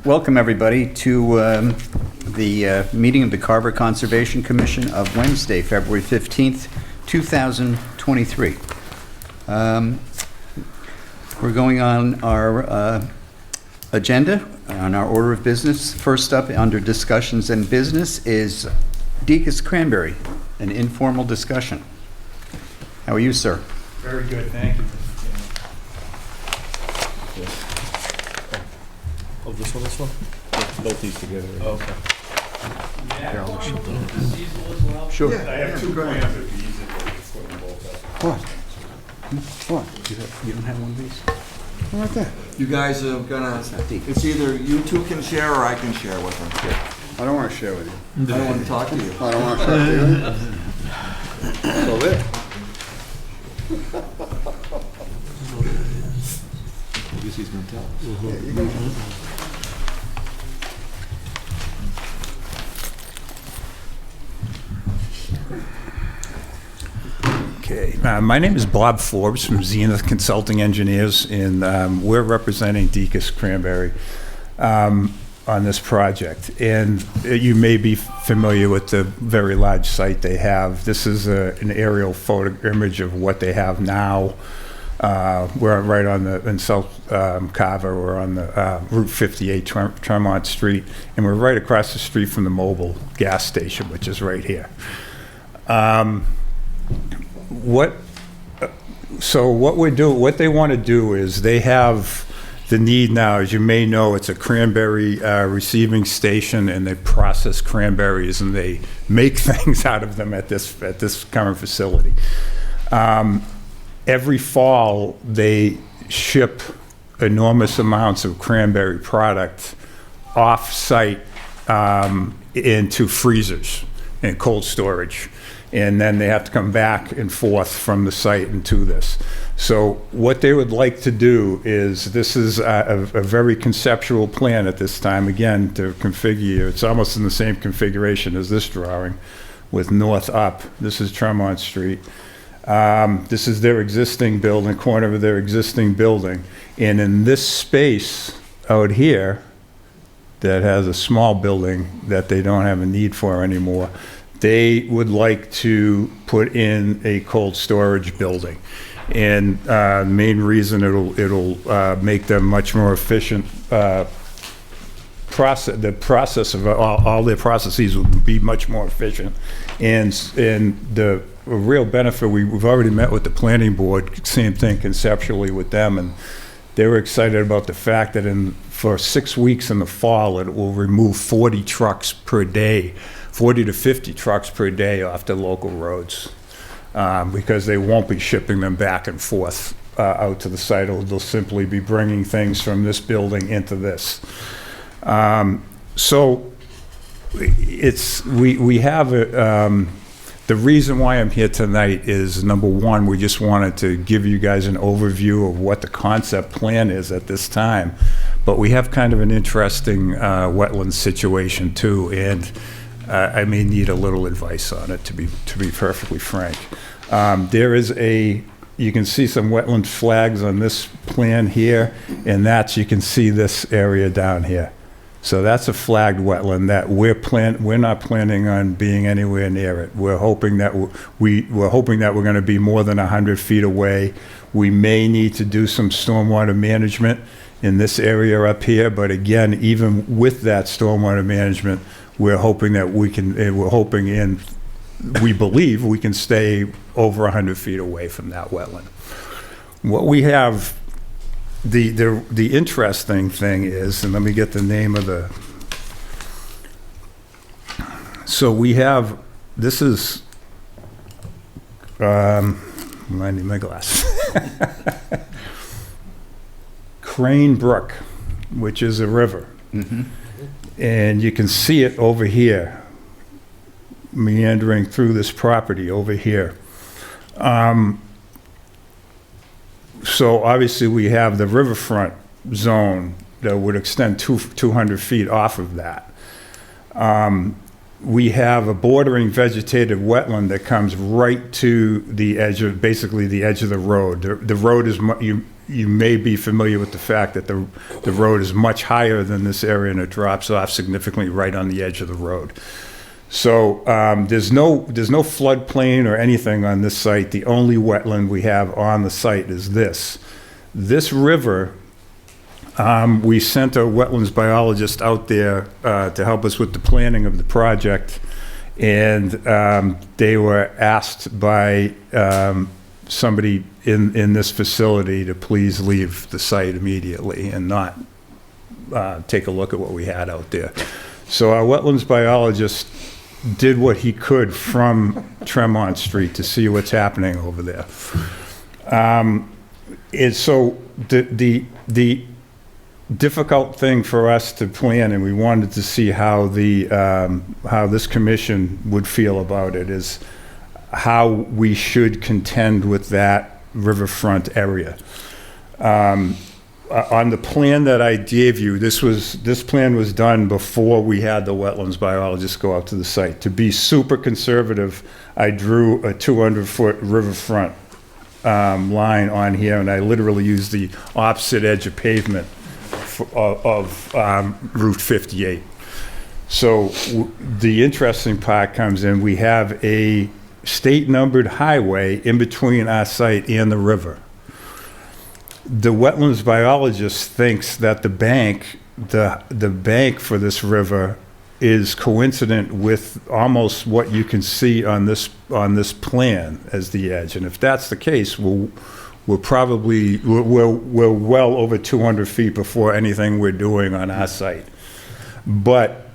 Welcome, everybody, to the meeting of the Carver Conservation Commission of Wednesday, February 15th, 2023. We're going on our agenda, on our order of business. First up, under discussions and business, is Deacon's Cranberry, an informal discussion. How are you, sir? Very good, thank you. Oh, this one? Both these together. Okay. Sure. I have two plans that be easy to put them both up. What? You don't have one of these? Right there. You guys are gonna, it's either you two can share or I can share with them. I don't want to share with you. I don't want to talk to you. I don't want to share with you. So there. I guess he's gonna tell us. Yeah, you can. Okay, my name is Bob Forbes from Zenith Consulting Engineers, and we're representing Deacon's Cranberry on this project. And you may be familiar with the very large site they have. This is an aerial photo image of what they have now. We're right on in South Carver. We're on the Route 58 Tremont Street, and we're right across the street from the Mobil gas station, which is right here. What they want to do is they have the need now, as you may know, it's a cranberry receiving station, and they process cranberries and they make things out of them at this current facility. Every fall, they ship enormous amounts of cranberry product off-site into freezers and cold storage. And then they have to come back and forth from the site into this. So what they would like to do is, this is a very conceptual plan at this time, again, to configure, it's almost in the same configuration as this drawing, with north up. This is Tremont Street. This is their existing building, corner of their existing building. And in this space out here, that has a small building that they don't have a need for anymore, they would like to put in a cold storage building. And the main reason it'll make them much more efficient, the process of all their processes will be much more efficient. And the real benefit, we've already met with the planning board, same thing conceptually with them, and they were excited about the fact that for 6 weeks in the fall, it will remove 40 trucks per day, 40 to 50 trucks per day off the local roads, because they won't be shipping them back and forth out to the site. They'll simply be bringing things from this building into this. So we have the reason why I'm here tonight is, number one, we just wanted to give you guys an overview of what the concept plan is at this time. But we have kind of an interesting wetland situation too, and I may need a little advice on it, to be perfectly frank. There is you can see some wetland flags on this plan here, and you can see this area down here. So that's a flagged wetland that we're not planning on being anywhere near it. We're hoping that we're going to be more than 100 feet away. We may need to do some stormwater management in this area up here, but again, even with that stormwater management, we're hoping that we believe we can stay over 100 feet away from that wetland. What we have, the interesting thing is, and let me get the name of so we have, this is, I need my glasses. Crane Brook, which is a river. Mm-hmm. And you can see it over here, meandering through this property over here. So obviously we have the riverfront zone that would extend 200 feet off of that. We have a bordering vegetated wetland that comes right to the edge of, basically the edge of the road. The road is, you may be familiar with the fact that the road is much higher than this area, and it drops off significantly right on the edge of the road. So there's no floodplain or anything on this site. The only wetland we have on the site is this. This river, we sent a wetlands biologist out there to help us with the planning of the project, and they were asked by somebody in this facility to please leave the site immediately and not take a look at what we had out there. So our wetlands biologist did what he could from Tremont Street to see what's happening over there. And so the difficult thing for us to plan, and we wanted to see how how this commission would feel about it, is how we should contend with that riverfront area. On the plan that I gave you, this plan was done before we had the wetlands biologist go out to the site. To be super conservative, I drew a 200-foot riverfront line on here, and I literally used the opposite edge of pavement of Route 58. So the interesting part comes in, we have a state-numbered highway in between our site and the river. The wetlands biologist thinks that the bank for this river is coincident with almost what you can see on this plan as the edge. And if that's the case, we're well over 200 feet before anything we're doing on our site. But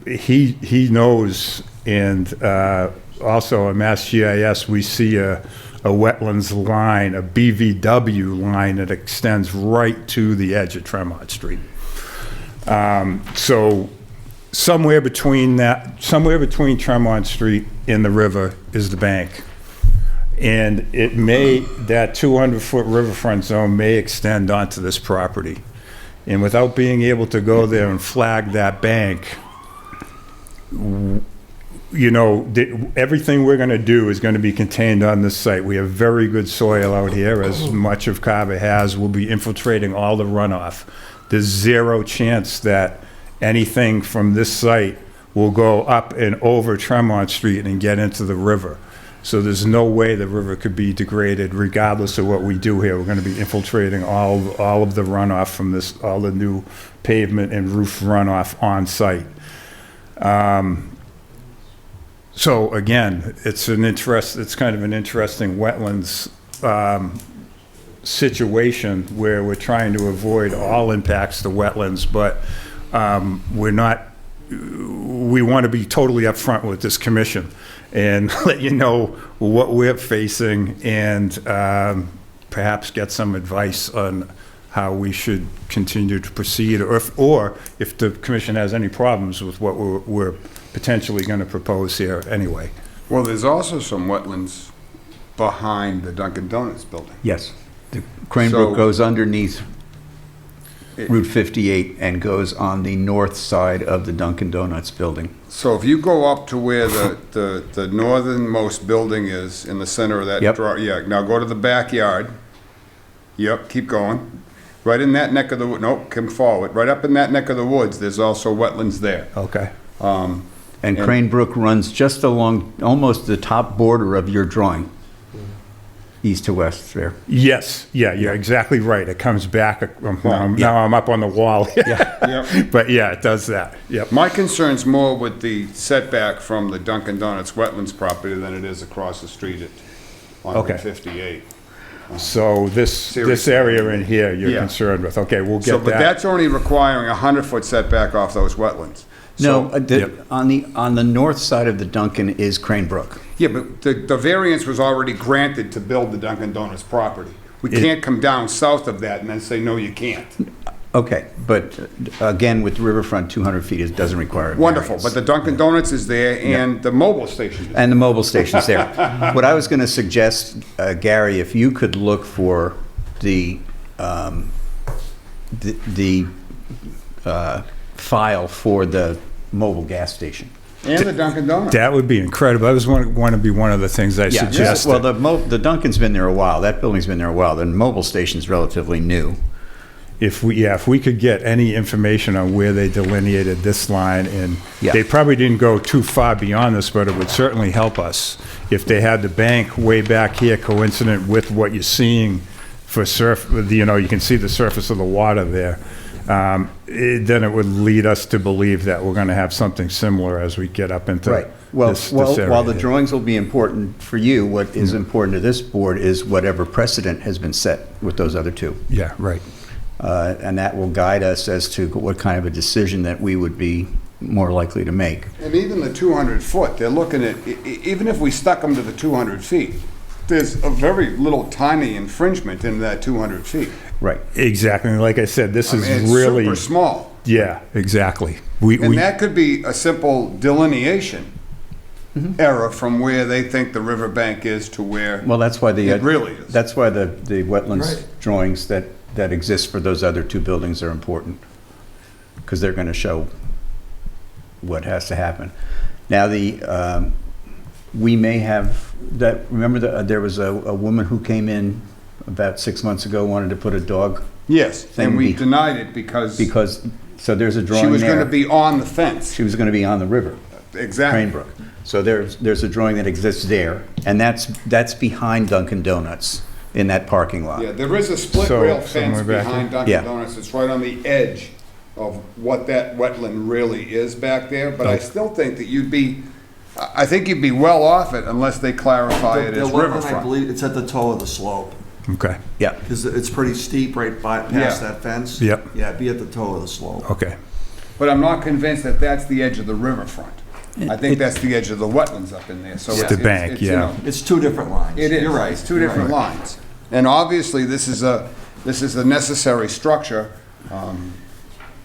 he knows, and also in Mass GIS we see a wetlands line, a BVW line that extends right to the edge of Tremont Street. So somewhere between Tremont Street and the river is the bank. And that 200-foot riverfront zone may extend onto this property. And without being able to go there and flag that bank, everything we're going to do is going to be contained on this site. We have very good soil out here, as much of Carver has. We'll be infiltrating all the runoff. There's zero chance that anything from this site will go up and over Tremont Street and get into the river. So there's no way the river could be degraded regardless of what we do here. We're going to be infiltrating all of the runoff from this, all the new pavement and roof runoff on site. So again, it's kind of an interesting wetlands situation where we're trying to avoid all impacts to wetlands, but we want to be totally upfront with this commission and let you know what we're facing, and perhaps get some advice on how we should continue to proceed, or if the commission has any problems with what we're potentially going to propose here anyway. Well, there's also some wetlands behind the Dunkin' Donuts building. Yes. The Cranebrook So- goes underneath Route 58 and goes on the north side of the Dunkin' Donuts building. So if you go up to where the northernmost building is in the center of that Yep. now go to the backyard. Yep, keep going. Right in that neck of the, nope, come forward. Right up in that neck of the woods, there's also wetlands there. Okay. And Cranebrook runs just along almost the top border of your drawing, east to west there. Yes, yeah, you're exactly right. It comes back, now I'm up on the wall. Yep. But yeah, it does that, yep. My concern's more with the setback from the Dunkin' Donuts wetlands property than it is across the street on Okay. Route 58. So this Seriously. area in here, you're Yeah. concerned with. Okay, we'll So, get but that. that's only requiring a 100-foot setback off those wetlands. No, So- Yep. on the north side of the Dunkin' is Cranebrook. Yeah, but the variance was already granted to build the Dunkin' Donuts property. We can't come down south of that and then say, no, you can't. Okay, but again, with riverfront, 200 feet, it doesn't require a Wonderful, variance. but the Dunkin' Donuts is there and the mobile station is there. And the mobile station's there. What I was going to suggest, Gary, if you could look for the file for the mobile gas station. And the Dunkin' Donuts. That would be incredible. That was want to be one of the things I Yeah, suggested. well, the Dunkin's been there a while. That building's been there a while. The mobile station's relatively new. If we could get any information on where they delineated this line, and Yeah. they probably didn't go too far beyond this, but it would certainly help us. If they had the bank way back here coincident with what you're seeing for you can see the surface of the water there, then it would lead us to believe that we're gonna have something similar as we get up into Right. Well, this while area the here. drawings will be important for you, what is important to this board is whatever precedent has been set with those other two. Yeah, right. And that will guide us as to what kind of a decision that we would be more likely to make. And even the 200 foot, they're looking at, even if we stuck them to the 200 feet, there's a very little tiny infringement in that 200 feet. Right. Exactly. And like I said, this I is mean, it's really, super small. yeah, exactly. We, And that could be a simple delineation error from where they think the riverbank is to where Well, that's why it really is. That's why the wetlands Right. drawings that exist for those other two buildings are important, because they're going to show what has to happen. Now, we may have, remember there was a woman who came in about 6 months ago, wanted to put a dog, Yes, Thing and we be- denied it because so there's a drawing she was going there. to be on the fence. She was going to be on the river, Exactly. Cranebrook. So there's a drawing that exists there, and that's behind Dunkin' Donuts in that parking lot. Yeah, there is a split So, rail fence somewhere back behind Yeah. Dunkin' Donuts. It's right on the edge of what that wetland really is back there, but I still think that I think you'd be well off it unless they clarify it The as wetland, I riverfront. believe, it's at the toe of the slope, okay, Yeah. because it's pretty steep right past Yeah. that fence. Yep. Yeah, be at the toe of the slope. okay. But I'm not convinced that that's the edge of the riverfront. I think that's the edge of the wetlands up in there, so It's it's. the bank, you yeah. know, It's two different lines. It is. You're right. It's two different lines. And obviously, this is a necessary structure.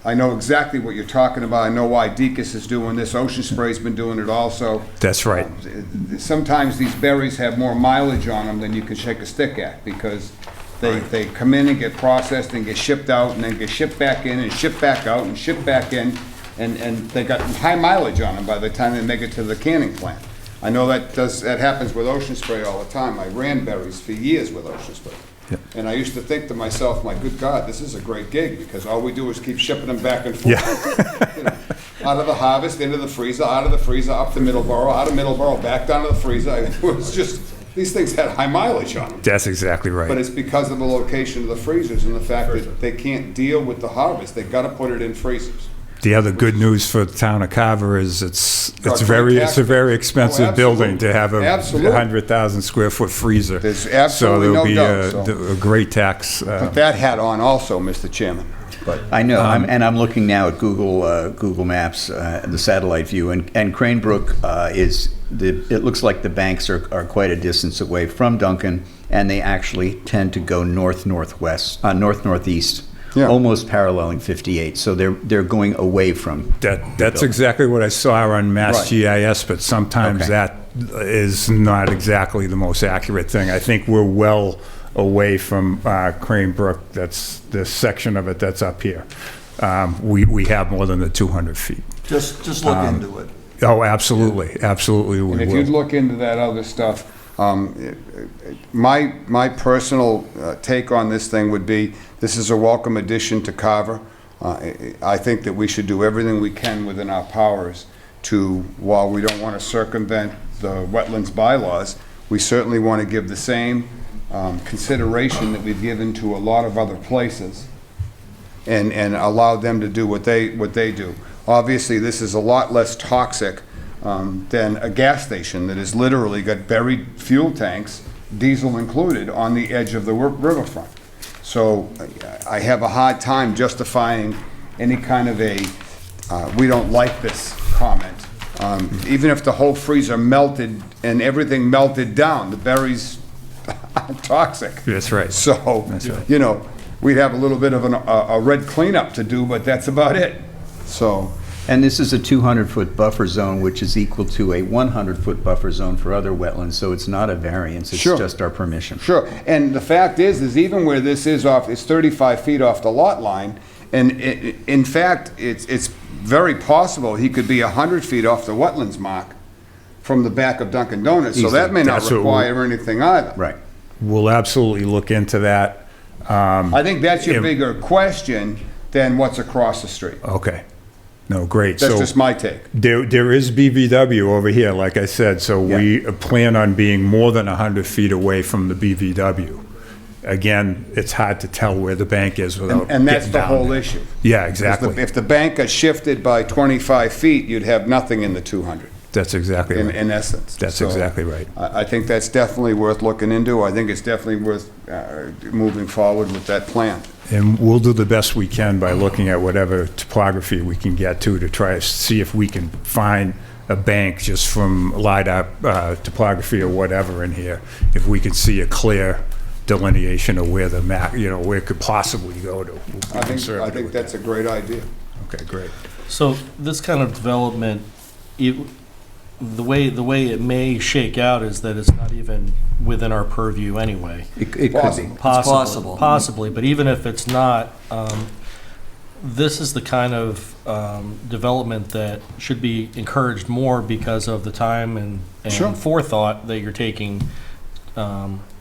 I know exactly what you're talking about. I know why Deacon's is doing this. Ocean Spray's been doing it also. That's right. Sometimes these berries have more mileage on them than you can shake a stick at, because they come in and get processed and get shipped out, and then get shipped back in and shipped back out and shipped back in, and they got high mileage on them by the time they make it to the canning plant. I know that happens with Ocean Spray all the time. I ran berries for years with Ocean Spray. Yep. And I used to think to myself, my good God, this is a great gig, because all we do is keep shipping them back and forth. You know, out of the harvest, into the freezer, out of the freezer, up to Middleborough, out of Middleborough, back down to the freezer. It was just, these things had high mileage on them. That's exactly But right. it's because of the location of the freezers and the fact that they can't deal with the harvest. They gotta put it in freezers. The other good news for the town of Carver is it's Got a very expensive Oh, building to have a absolutely. 100,000 square foot freezer. There's absolutely So no there'll doubt, be a great tax. Put that hat on also, Mr. Chairman. But I know, I'm looking now at Google Maps, the satellite view, and Cranebrook it looks like the banks are quite a distance away from Duncan, and they actually tend to go north-northwest, north-northeast, Yeah. almost paralleling 58, so they're going away from. That's exactly what I saw on Mass Right. GIS, but sometimes Okay. that is not exactly the most accurate thing. I think we're well away from Cranebrook. That's the section of it that's up here. We have more than the 200 feet. Just look into it. Oh, absolutely, absolutely we And if you'd will. look into that other stuff, my personal take on this thing would be, this is a welcome addition to Carver. I think that we should do everything we can within our powers to, while we don't want to circumvent the wetlands bylaws, we certainly want to give the same consideration that we've given to a lot of other places, and allow them to do what they do. Obviously, this is a lot less toxic than a gas station that has literally got buried fuel tanks, diesel included, on the edge of the riverfront. So I have a hard time justifying any kind of we don't like this comment. Even if the whole freezer melted and everything melted down, the berries are toxic. That's right. So, right. you know, we'd have a little bit of a red cleanup to do, but that's about it. So, And this is a 200-foot buffer zone, which is equal to a 100-foot buffer zone for other wetlands, so it's not a variance, it's Sure. just our permission. sure. And the fact is even where this is off, it's 35 feet off the lot line, and in fact, it's very possible he could be 100 feet off the wetlands mark from the back of Dunkin' Donuts, so that may not That's what we- require anything either. Right. We'll absolutely look into that. I think that's your Yeah. bigger question than what's across the street. Okay. No, great. That's So just my take. there is BVW over here, like I said, so we plan on being more than 100 feet away from the BVW. Again, it's hard to tell where the bank is without And that's getting the down whole there. issue. Yeah, If exactly. the- If the bank got shifted by 25 feet, you'd have nothing in the 200, That's exactly right. in essence. That's So, exactly right. I think that's definitely worth looking into. I think it's definitely worth moving forward with that plan. And we'll do the best we can by looking at whatever topography we can get to see if we can find a bank just from LiDAR topography or whatever in here. If we can see a clear delineation of where the map, where it could possibly go to. We'll be I conservative think with that's a great idea. that. Okay, great. So this kind of development, the way it may shake out is that it's not even within our purview anyway. It could be. Possible. possible. Possibly, but even if it's not, this is the kind of development that should be encouraged more because of the time and Sure. forethought that you're taking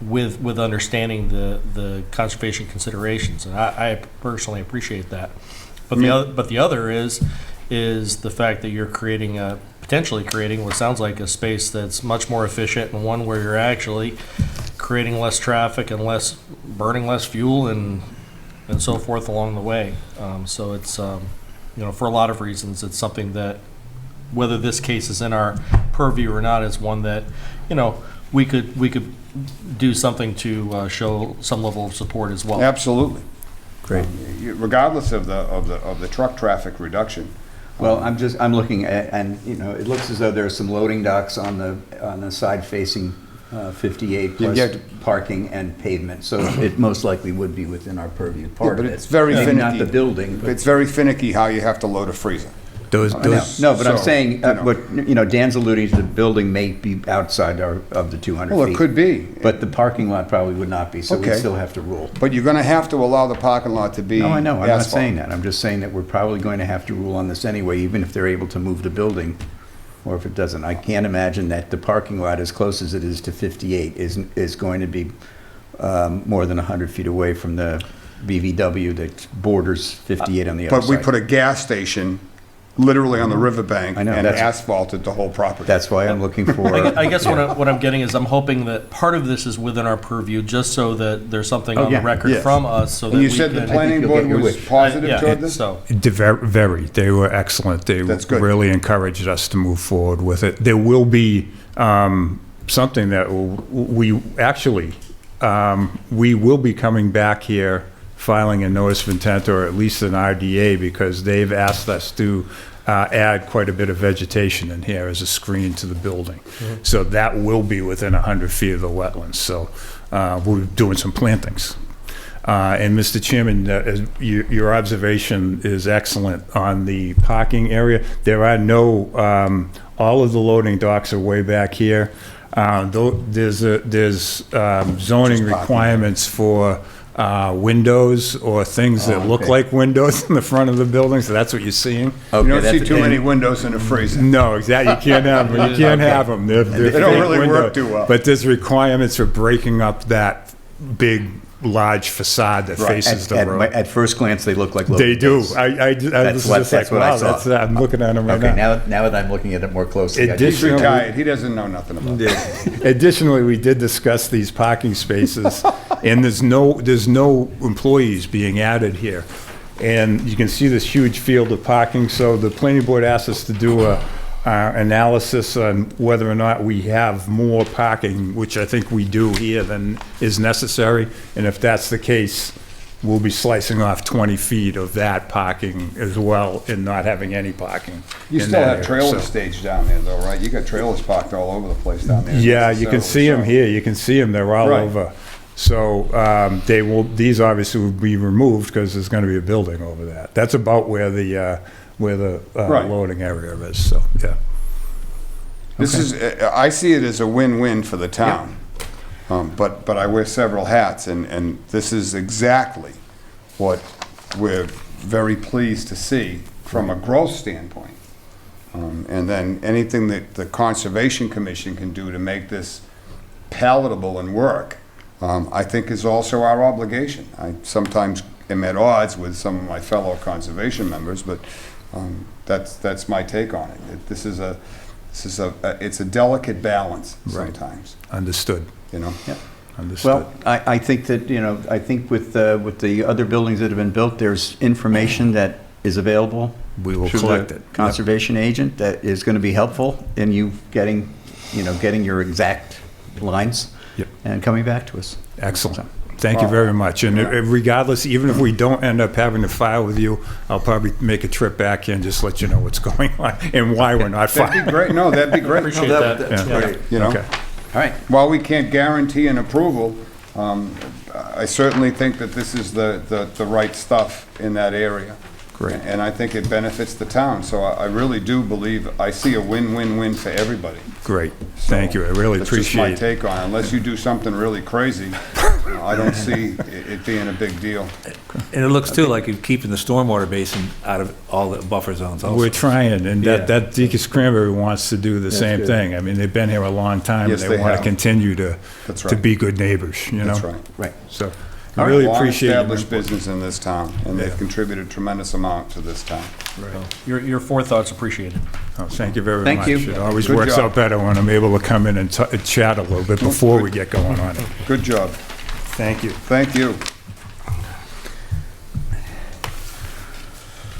with understanding the conservation considerations. And I personally appreciate that. But the other is the fact that you're potentially creating what sounds like a space that's much more efficient and one where you're actually creating less traffic and burning less fuel and so forth along the way. So it's, for a lot of reasons, it's something that, whether this case is in our purview or not, is one that, we could do something to show some level of support as well. Absolutely. Great. Regardless of the truck traffic reduction. Well, I'm looking at, and, it looks as though there are some loading docks on the side facing 58 plus Yeah. parking and pavement, so it most likely would be within our purview, part but of it. it's very Maybe not finicky. the building, but. It's very finicky how you have to load a freezer. Those, I know. No, but I'm So, saying, you know. what, Dan's alluding to, the building may be outside of the 200 feet. Well, it could be. But the parking lot probably would not be, so we Okay. still have to rule. But you're gonna have to allow the parking lot to be No, I know, I'm not asphalt. saying that. I'm just saying that we're probably going to have to rule on this anyway, even if they're able to move the building, or if it doesn't. I can't imagine that the parking lot, as close as it is to 58, is going to be more than 100 feet away from the BVW that borders 58 on the other But we side. put a gas station literally on the riverbank I know, and that's- asphalted the whole property. That's why I'm looking for. I guess what I'm getting is I'm hoping that part of this is within our purview, just so that there's something Oh, on yeah. the record Yes. from us, so that And we you said the can. planning you'll board get your was wish. positive Yeah, toward this? so, Very. They were excellent. They That's good. really encouraged us to move forward with it. There will be something that we actually, we will be coming back here, filing a notice of intent, or at least an RDA, because they've asked us to add quite a bit of vegetation in here as a screen to the building. So that will be within 100 feet of the wetlands. So we're doing some plantings. And Mr. Chairman, your observation is excellent on the parking area. There are all of the loading docks are way back here. There's zoning requirements for windows or things that look okay. like windows in the front of the building, so that's what you're seeing. You Okay, don't see that's- too many windows in a freezer. No, exactly. You can't have them. You can't have them. They're They don't fake really work window. too well. But there's requirements for breaking up that big, large facade that faces the road. At first glance, they look like They loading do. docks. This is just that's like, what I wow, saw. I'm looking at them right Okay, now. now that I'm looking at it more closely. I It do- He's Additionally- retired, he doesn't know nothing about it. Additionally, we did discuss these parking spaces, and there's no employees being added here. And you can see this huge field of parking, so the planning board asked us to do a analysis on whether or not we have more parking, which I think we do here, than is necessary. And if that's the case, we'll be slicing off 20 feet of that parking as well, and not having any parking. You in still that have area, trailers so- staged down there though, right? You got trailers parked all over the place down there. Yeah, you can see them So- here, you can see them, they're all Right. over. So these obviously will be removed because there's going to be a building over that. That's about where the Right. loading area is, so, yeah. This is, I see it as a win-win for the town. But I wear several hats, and this is exactly what we're very pleased to see from a growth standpoint. And then anything that the Conservation Commission can do to make this palatable and work, I think is also our obligation. I sometimes am at odds with some of my fellow conservation members, but that's my take on it. It's a delicate balance sometimes, Understood. you know? Understood. Well, I think that, I think with the other buildings that have been built, there's information that is available. We will through collect the it. Conservation agent that is going to be helpful in you getting your exact lines Yep. and coming back to us. Excellent. Thank you very much. And regardless, even if we don't end up having to file with you, I'll probably make a trip back here and just let you know what's going on and why we're not That'd filing. be great. No, that'd be great. Appreciate No, that. that's Yeah. great. You know? Okay. All right. While we can't guarantee an approval, I certainly think that this is the right stuff in that area. Great. And I think it benefits the town, so I really do believe, I see a win-win-win for everybody. Great. Thank you. I really That's just my appreciate it. take on it. Unless you do something really crazy, I don't see it being a big deal. And it looks too like you're keeping the stormwater basin out of all the buffer zones also. We're trying, and Yeah. that Deacon's Cranberry wants to do the same good. thing. I mean, they've been here a long time, and Yes, they they want to have. continue to That's to right. be good neighbors, you know? That's right. Right. So, I really appreciate your Long-established input. business in this town, and they've Yeah. contributed a tremendous amount to this town. Your forethought's appreciated. Oh, thank you very Thank much. you. It always Good works job. out better when I'm able to come in and chat a little bit before we get going on it. Good job. Thank you. Thank you.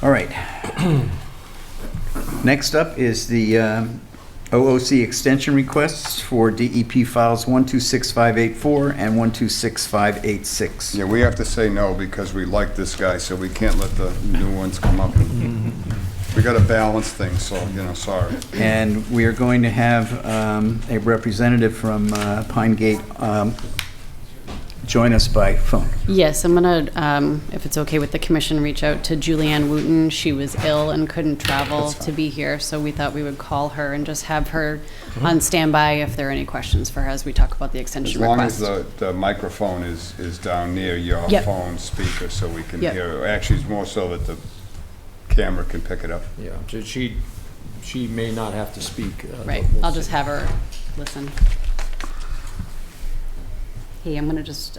All right. Next up is the OOC extension requests for DEP files 126584 and 126586. Yeah, we have to say no because we like this guy, so we can't let the new ones come up. We got to balance things, so, sorry. And we are going to have a representative from Pine Gate join us by phone. Yes, I'm gonna, if it's okay with the commission, reach out to Julianne Wooten. She was ill and couldn't travel to be here, so we thought we would call her and just have her on standby if there are any questions for her as we talk about the As extension long as request. the microphone is down near your Yep. phone speaker so we can Yep. hear. Actually, it's more so that the camera can pick it up. Yeah, she may not have to speak. Right, I'll just have her listen. Hey, I'm gonna just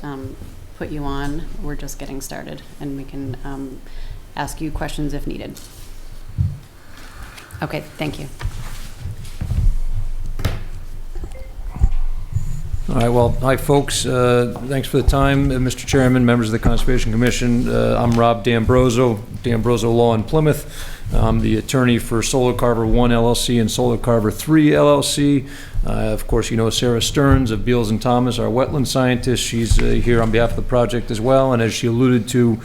put you on. We're just getting started, and we can ask you questions if needed. Okay, thank you. All right, well, hi, folks. Thanks for the time, Mr. Chairman, members of the Conservation Commission. I'm Rob D'Ambroso, D'Ambroso Law in Plymouth. I'm the attorney for Solar Carver 1 LLC and Solar Carver 3 LLC. Of course, you know Sarah Stearns of Beals and Thomas, our wetland scientist. She's here on behalf of the project as well. And as she alluded to,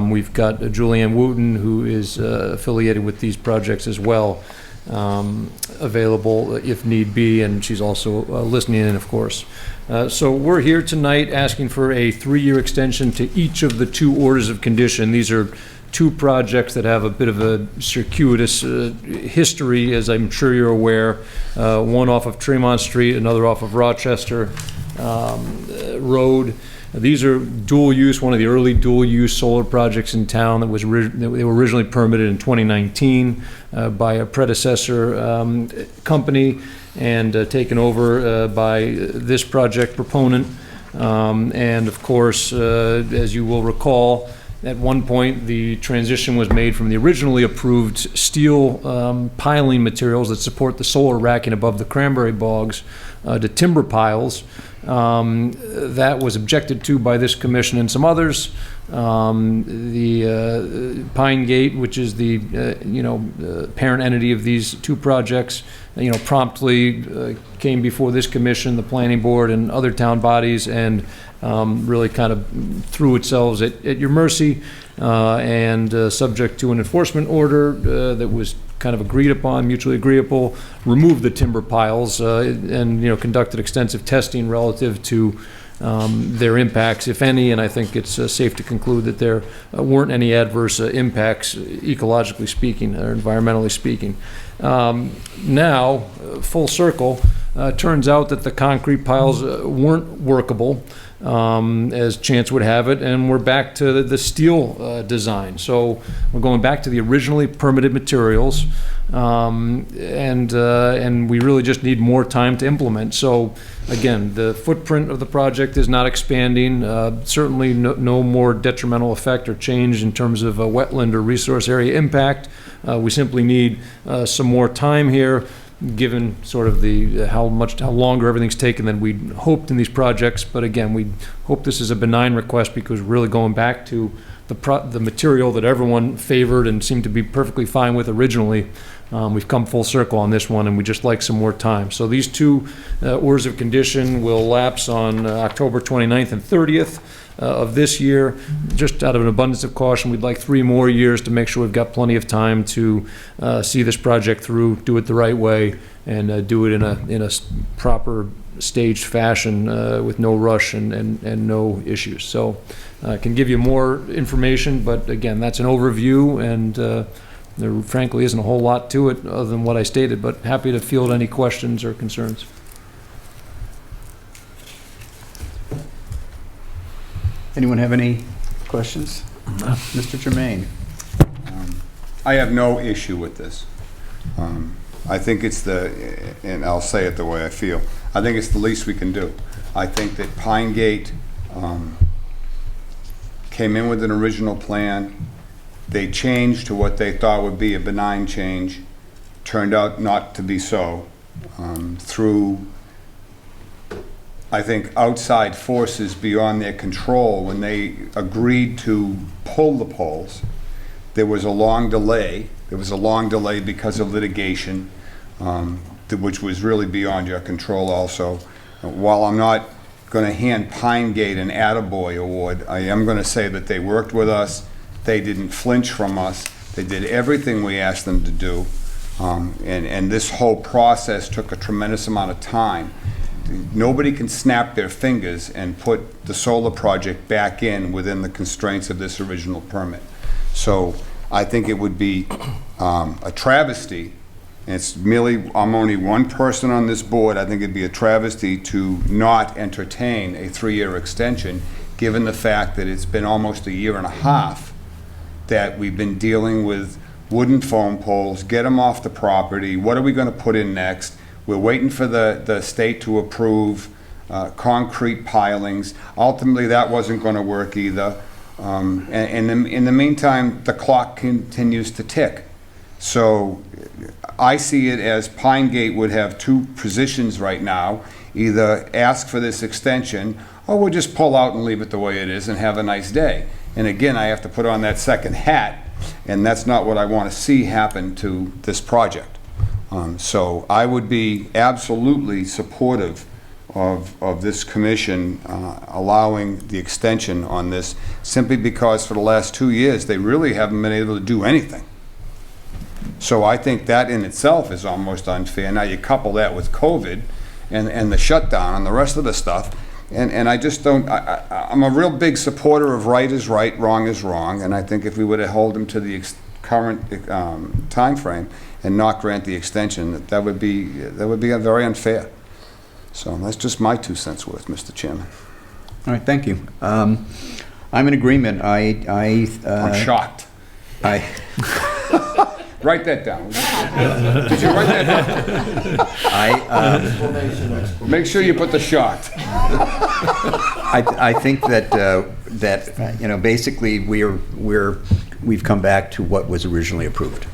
we've got Julianne Wooten, who is affiliated with these projects as well, available if need be, and she's also listening in, of course. So we're here tonight asking for a 3-year extension to each of the 2 orders of condition. These are 2 projects that have a bit of a circuitous history, as I'm sure you're aware. One off of Tremont Street, another off of Rochester Road. These are dual use, one of the early dual use solar projects in town that they were originally permitted in 2019 by a predecessor company and taken over by this project proponent. And of course, as you will recall, at one point, the transition was made from the originally approved steel piling materials that support the solar racking above the cranberry bogs to timber piles. That was objected to by this commission and some others. The Pine Gate, which is the parent entity of these 2 projects, promptly came before this commission, the planning board, and other town bodies, and really kind of threw itself at your mercy, and subject to an enforcement order that was kind of agreed upon, mutually agreeable, removed the timber piles and conducted extensive testing relative to their impacts, if any, and I think it's safe to conclude that there weren't any adverse impacts, ecologically speaking or environmentally speaking. Now, full circle, Turns out that the concrete piles weren't workable, as chance would have it, and we're back to the steel design. So we're going back to the originally permitted materials, and we really just need more time to implement. So again, the footprint of the project is not expanding. Certainly no more detrimental effect or change in terms of wetland or resource area impact. We simply need some more time here, given sort of how longer everything's taken than we'd hoped in these projects. But again, we hope this is a benign request, because we're really going back to the material that everyone favored and seemed to be perfectly fine with originally. We've come full circle on this one, and we just like some more time. So these two orders of condition will lapse on October 29th and 30th of this year. Just out of an abundance of caution, we'd like 3 more years to make sure we've got plenty of time to see this project through, do it the right way, and do it in a proper staged fashion with no rush and no issues. So I can give you more information, but again, that's an overview, and there frankly isn't a whole lot to it other than what I stated, but happy to field any questions or concerns. Anyone have any questions? Mr. Germain? I have no issue with this. I think it's and I'll say it the way I feel, I think it's the least we can do. I think that Pine Gate came in with an original plan. They changed to what they thought would be a benign change. Turned out not to be so. Through, I think, outside forces beyond their control, when they agreed to pull the poles, there was a long delay. There was a long delay because of litigation, which was really beyond your control also. While I'm not going to hand Pine Gate an Attaboy Award, I am going to say that they worked with us. They didn't flinch from us. They did everything we asked them to do. And this whole process took a tremendous amount of time. Nobody can snap their fingers and put the solar project back in within the constraints of this original permit. So I think it would be a travesty, and it's merely, I'm only one person on this board, I think it'd be a travesty to not entertain a 3-year extension, given the fact that it's been almost a year and a half that we've been dealing with wooden foam poles, get them off the property, what are we going to put in next? We're waiting for the state to approve concrete pilings. Ultimately, that wasn't going to work either. And in the meantime, the clock continues to tick. So I see it as Pine Gate would have 2 positions right now: either ask for this extension, or we'll just pull out and leave it the way it is and have a nice day. And again, I have to put on that second hat, and that's not what I want to see happen to this project. So I would be absolutely supportive of this commission allowing the extension on this, simply because for the last 2 years, they really haven't been able to do anything. So I think that in itself is almost unfair. Now you couple that with COVID and the shutdown and the rest of the stuff, and I just don't, I'm a real big supporter of right is right, wrong is wrong, and I think if we would have held them to the current time frame and not grant the extension, that would be very unfair. So that's just my 2 cents worth, Mr. Chairman. All right, thank you. I'm in agreement. I'm shocked. Write that down. Did you write that down? Make sure you put the shocked. I think that you know, basically we've come back to what was originally approved,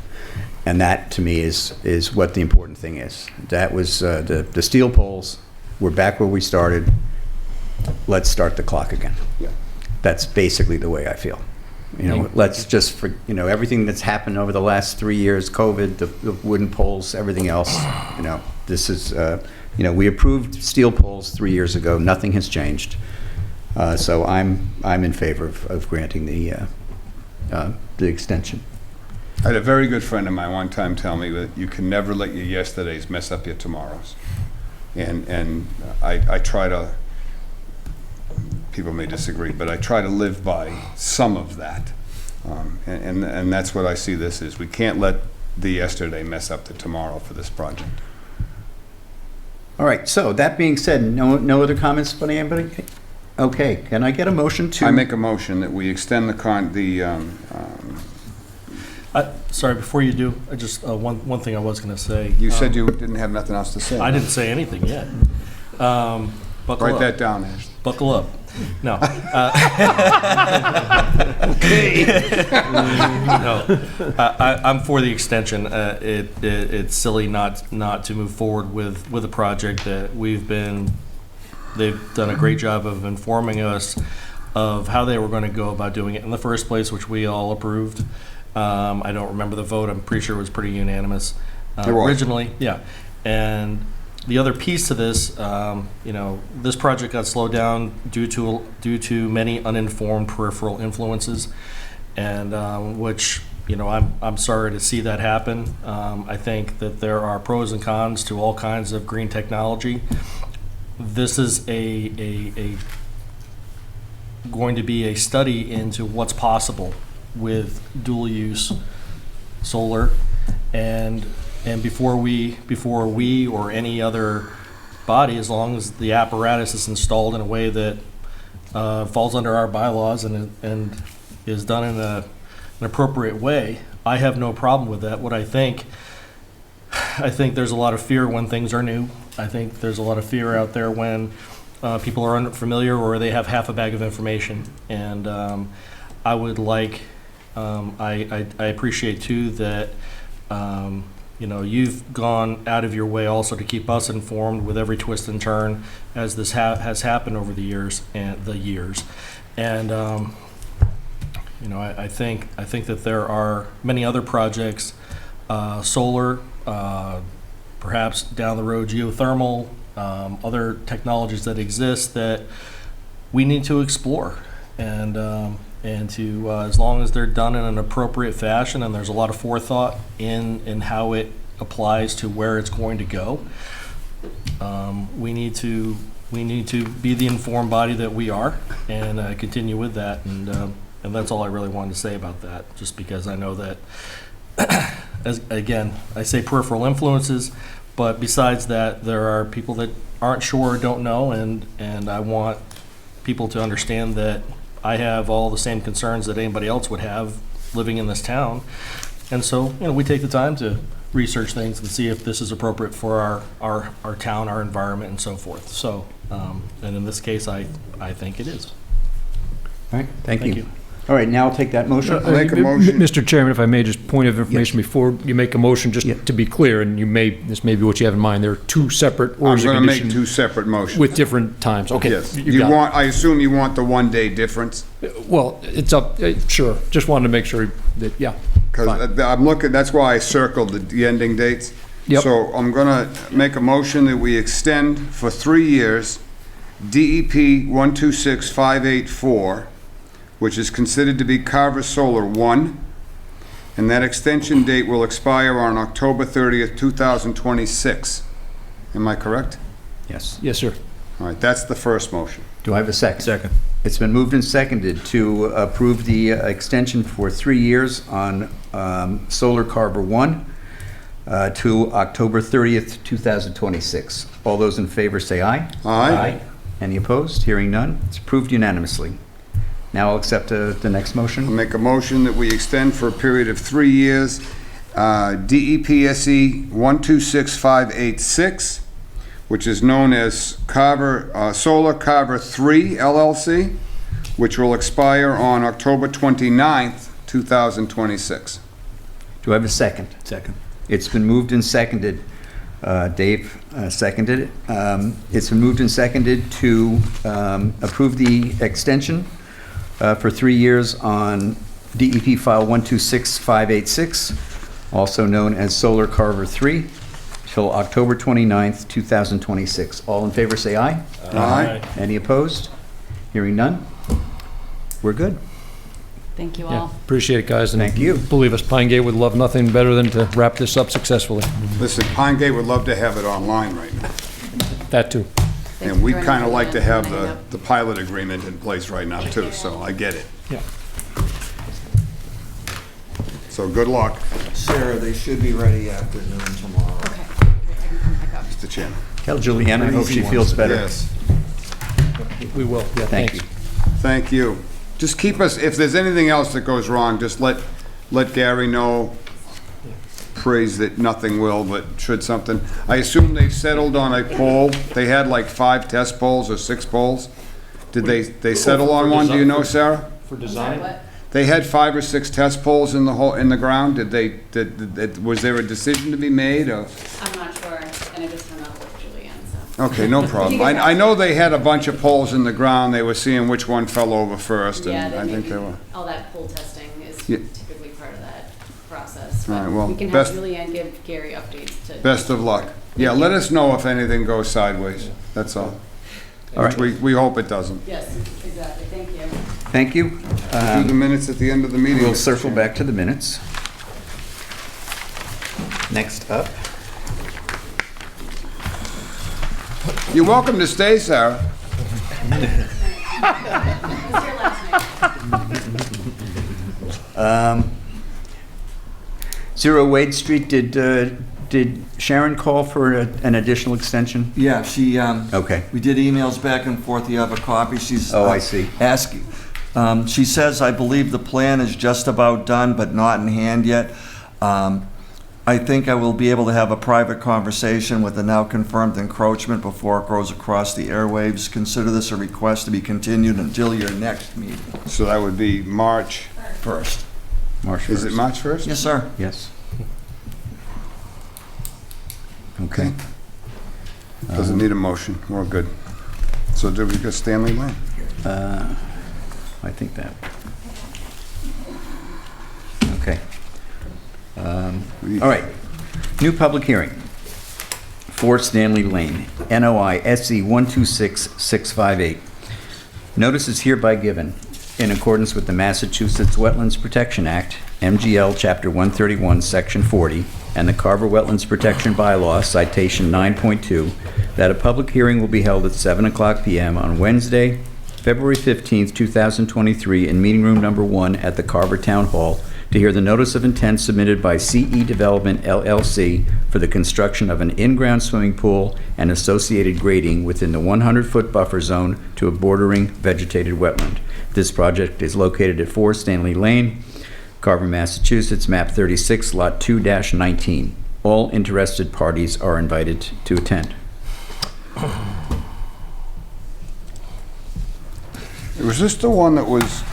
and that to me is what the important thing is. That was the steel poles. We're back where we started. Let's start the clock again. Yeah. That's basically the way I feel. You know, let's just, you know, everything that's happened over the last 3 years, COVID, the wooden poles, everything else, you know, this is, you know, we approved steel poles 3 years ago. Nothing has changed. So I'm in favor of granting the extension. I had a very good friend of mine one time tell me that you can never let your yesterdays mess up your tomorrows. And I try to, people may disagree, but I try to live by some of that. And that's what I see this is. We can't let the yesterday mess up the tomorrow for this project. All right, so that being said, no other comments from anybody? Okay, can I get a motion to? I make a motion that we extend Sorry, before you do, I just, one thing I was going to say. you said you didn't have nothing else to say. I didn't say anything yet. Buckle Write up. that down, Ash. Buckle up. No. No. I'm for the extension. It's silly not to move forward with a project that they've done a great job of informing us of how they were going to go about doing it in the first place, which we all approved. I don't remember the vote. I'm pretty sure it was pretty unanimous. It was. Originally, yeah. And the other piece to this, this project got slowed down due to many uninformed peripheral influences, and which, I'm sorry to see that happen. I think that there are pros and cons to all kinds of green technology. This is going to be a study into what's possible with dual use solar, and before we or any other body, as long as the apparatus is installed in a way that falls under our bylaws and is done in an appropriate way, I have no problem with that. What I think there's a lot of fear when things are new. I think there's a lot of fear out there when people are unfamiliar or they have half a bag of information. And I would like, I appreciate too that, you've gone out of your way also to keep us informed with every twist and turn as this has happened over the years. And I think that there are many other projects, solar, perhaps down the road geothermal, other technologies that exist that we need to explore, and to as long as they're done in an appropriate fashion and there's a lot of forethought in how it applies to where it's going to go, we need to be the informed body that we are and continue with that, and that's all I really wanted to say about that, just because I know that as again I say peripheral influences, but besides that there are people that aren't sure or don't know, and I want people to understand that I have all the same concerns that anybody else would have living in this town. And so, we take the time to research things and see if this is appropriate for our town, our environment, and so forth. So, and in this case, I think it is. All right, thank you. All right, now I'll take that motion. I'll make a motion. Mr. Chairman, if I may, just point of information before you make a motion, just Yeah. to be clear, and this may be what you have in mind, there are two separate I'm orders of going to make condition two separate motions. with different times. Okay. Yes. you got I assume you want the 1 day difference? it. Well, it's up, sure. Just wanted to make sure that, yeah. Because I'm looking, that's why I circled the ending dates. Yep. So I'm going to make a motion that we extend for 3 years DEP 126584, which is considered to be Carver Solar 1, and that extension date will expire on October 30th, 2026. Am I correct? Yes. Yes, sir. All right, that's the first motion. Do I have a second? Second. It's been moved and seconded to approve the extension for 3 years on Solar Carver 1 to October 30th, 2026. All those in favor say aye. Aye. Any opposed? Hearing none. It's approved unanimously. Now I'll accept the next I'll motion. make a motion that we extend for a period of 3 years DEPSE 126586, which is known as Carver Solar Carver 3 LLC, which will expire on October 29th, 2026. Do I have a second? Second. It's been moved and seconded. Dave seconded it. It's been moved and seconded to approve the extension for 3 years on DEP file 126586, also known as Solar Carver 3, till October 29th, 2026. All in favor say aye. Aye. Any opposed? Hearing none. We're good. Thank you Yeah, all. appreciate it, guys. And Thank you. Believe us, Pine Gate would love nothing better than to wrap this up successfully. Listen, Pine Gate would love to have it online right now. That too. And we'd kind of like to have the pilot agreement in place right now too, so I get it. Yeah. So good luck. Sarah, they should be ready afternoon tomorrow. Okay. I can come pick up. Mr. Chairman. Tell Julianne, I hope Easy she ones. feels better. Yes. We will, yeah, Thank thanks. you. Thank you. Just keep us, if there's anything else that goes wrong, just let Gary know. Praise that nothing will, but should something. I assume they settled on a poll. They had like 5 test polls or 6 polls. Did they settle on one? Do you know, Sarah? For Sorry, what? They had 5 or 6 test polls in the ground. Was there a decision to be made or? I'm not sure, and I just hung up with Julianne, so. Okay, no problem. I know they had a bunch of polls in the ground. They were seeing which one fell over first, Yeah, and I think they were. all that pool testing is Yeah. typically part of that process. All right, but well, we can have best- Julianne give Gary updates to. Best of luck. Yeah, let us know if anything goes sideways. That's all. All right. Which we hope it doesn't. Yes, exactly, thank you. Thank you. Do the minutes at the end of the meeting. We'll Mr. circle Chairman. back to the minutes. Next up, You're welcome to stay, Sarah. I was here last night. Zero Wade Street, did Sharon call for an additional extension? Yeah, she, Okay. we did emails back and forth. You have a copy. She's. Oh, I see. Asking. She says, I believe the plan is just about done, but not in hand yet. I think I will be able to have a private conversation with the now confirmed encroachment before it goes across the airwaves. Consider this a request to be continued until your next meeting. So that would be March. First. March 1st. Is it March 1st? Yes, sir. Yes. Okay. Doesn't need a motion. We're good. So do we go Stanley Lane? I think that. Okay. All right. New public hearing. 4 Stanley Lane, NOI SE 126658. Notice is hereby given in accordance with the Massachusetts Wetlands Protection Act, MGL Chapter 131, Section 40, and the Carver Wetlands Protection Bylaw, Citation 9.2, that a public hearing will be held at 7:00 p.m. on Wednesday, February 15th, 2023, in Meeting Room Number 1 at the Carver Town Hall to hear the notice of intent submitted by CE Development LLC for the construction of an in-ground swimming pool and associated grading within the 100-foot buffer zone to a bordering vegetated wetland. This project is located at 4 Stanley Lane, Carver, Massachusetts, map 36, lot 2-19. All interested parties are invited to attend. Was this the one that was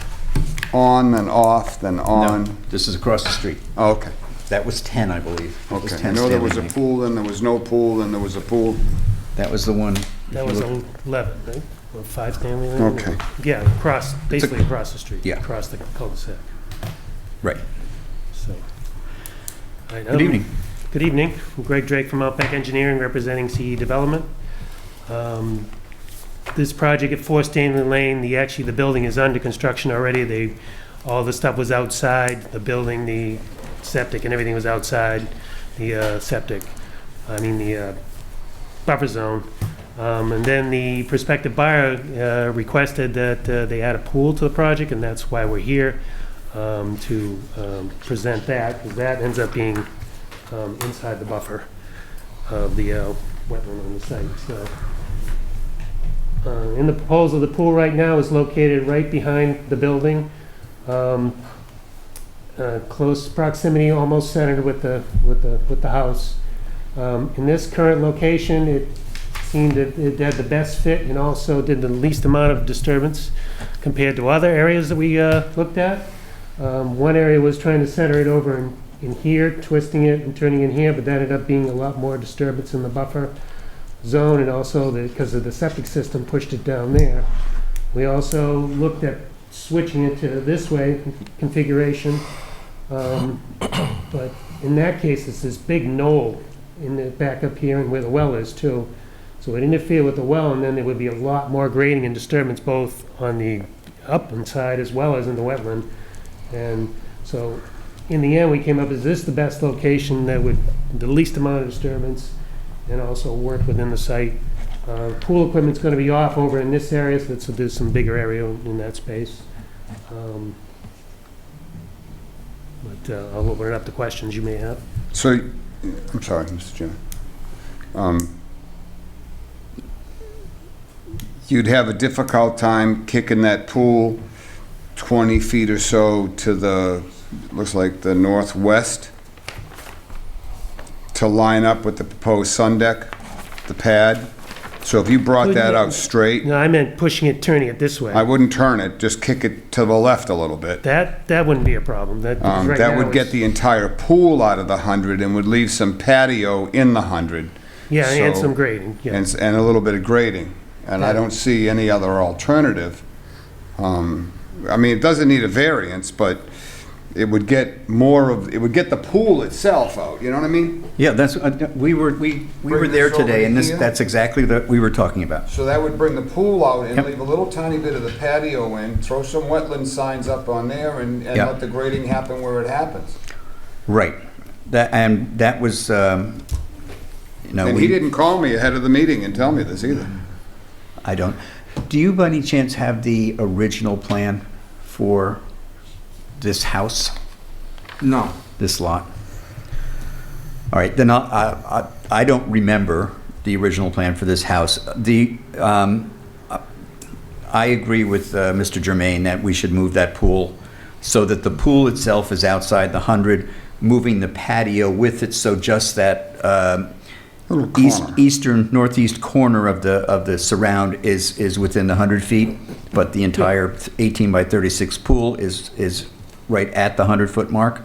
on, then off, then on? No, this is across the street. Oh, okay, That was 10, I believe. That was okay. 10 I know there was a Stanley Lane. pool, then there was no pool, then there was a pool. That was the one. That was 11, right? Or 5 Stanley Lane? Okay. Yeah, basically across the street. Yeah. Across the cul-de-sac, Right. so. All right, Good evening. Good evening. I'm Greg Drake from Outback Engineering, representing CE Development. This project at 4 Stanley Lane, the building is under construction already. All the stuff was outside, the building, the septic and everything was outside the buffer zone. And then the prospective buyer requested that they add a pool to the project, and that's why we're here to present that, because that ends up being inside the buffer of the wetland on the site. So, in the proposal, the pool right now is located right behind the building, close proximity, almost centered with the house. In this current location, it seemed that it had the best fit and also did the least amount of disturbance compared to other areas that we looked at. One area was trying to center it over in here, twisting it and turning in here, but that ended up being a lot more disturbance in the buffer zone, and also because of the septic system pushed it down there. We also looked at switching it to this way configuration, but in that case, it's this big knoll in the back up here and where the well is too. So it interfered with the well, and then there would be a lot more grading and disturbance both on the upland side as well as in the wetland. And so in the end, we came up, is this the best location that would, the least amount of disturbance and also work within the site? Pool equipment's gonna be off over in this area, so there's some bigger area in that space. But I'll open it up to questions you may have. So, I'm sorry, Mr. Chairman. you'd have a difficult time kicking that pool 20 feet or so to the, looks like the northwest, to line up with the proposed sun deck, the pad. So if you brought that out straight, No, I meant pushing it, turning it this way. I wouldn't turn it, just kick it to the left a little bit. That wouldn't be a problem. That, right That now would get it's- the entire pool out of the 100 and would leave some patio in the 100. Yeah, and So- some grading, yeah. And a little bit of grading. And I don't see any other alternative. I mean, it doesn't need a variance, but it would get it would get the pool itself out, you know what I mean? Yeah, that's, we were Bring there this over today, and here. that's exactly what we were talking about. So that would bring the pool out and Yep. leave a little tiny bit of the patio in, throw some wetland signs up on there and Yep. let the grading happen where it happens. Right. That was, you know, And he didn't call me ahead of the meeting and tell me this either. I don't. Do you by any chance have the original plan for this house, No. this lot? All right, then I don't remember the original plan for this house. I agree with Mr. Germain that we should move that pool so that the pool itself is outside the 100, moving the patio with it, so just that Little corner. northeast corner of the surround is within the 100 feet, but the entire 18 by 36 pool is right at the 100-foot mark.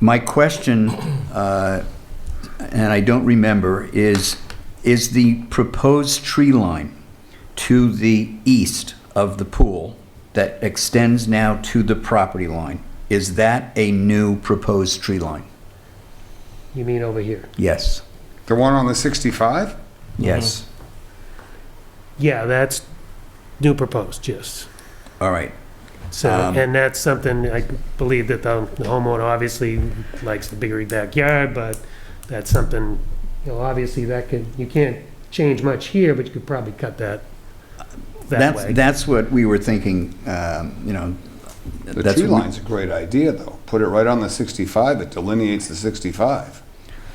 My question, and I don't remember, is the proposed tree line to the east of the pool that extends now to the property line, is that a new proposed tree line? You mean over here? Yes. The one on the 65? Yes. Yeah, that's new proposed, yes. All right. So, and that's something, I believe that the homeowner obviously likes the bigger backyard, but that's something, you know, obviously you can't change much here, but you could probably cut that way. That's what we were thinking, you know. The that's tree what we- line's a great idea, though. Put it right on the 65. It delineates the 65.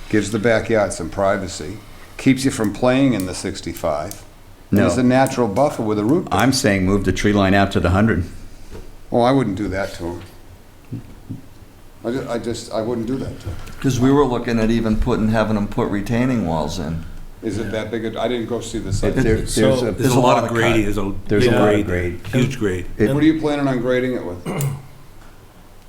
Gives the backyard some privacy. Keeps you from playing in the 65. And No. it's a natural buffer with a root. I'm saying move the tree line out to the 100. Well, I wouldn't do that to him. I wouldn't do that to him. Because we were looking at even having them put retaining walls in. Is it that big? I didn't go see the site. There's So- a There's a lot of grading, there's a There's big a lot of grade, grade. huge grade. it- What are you planning on grading it with?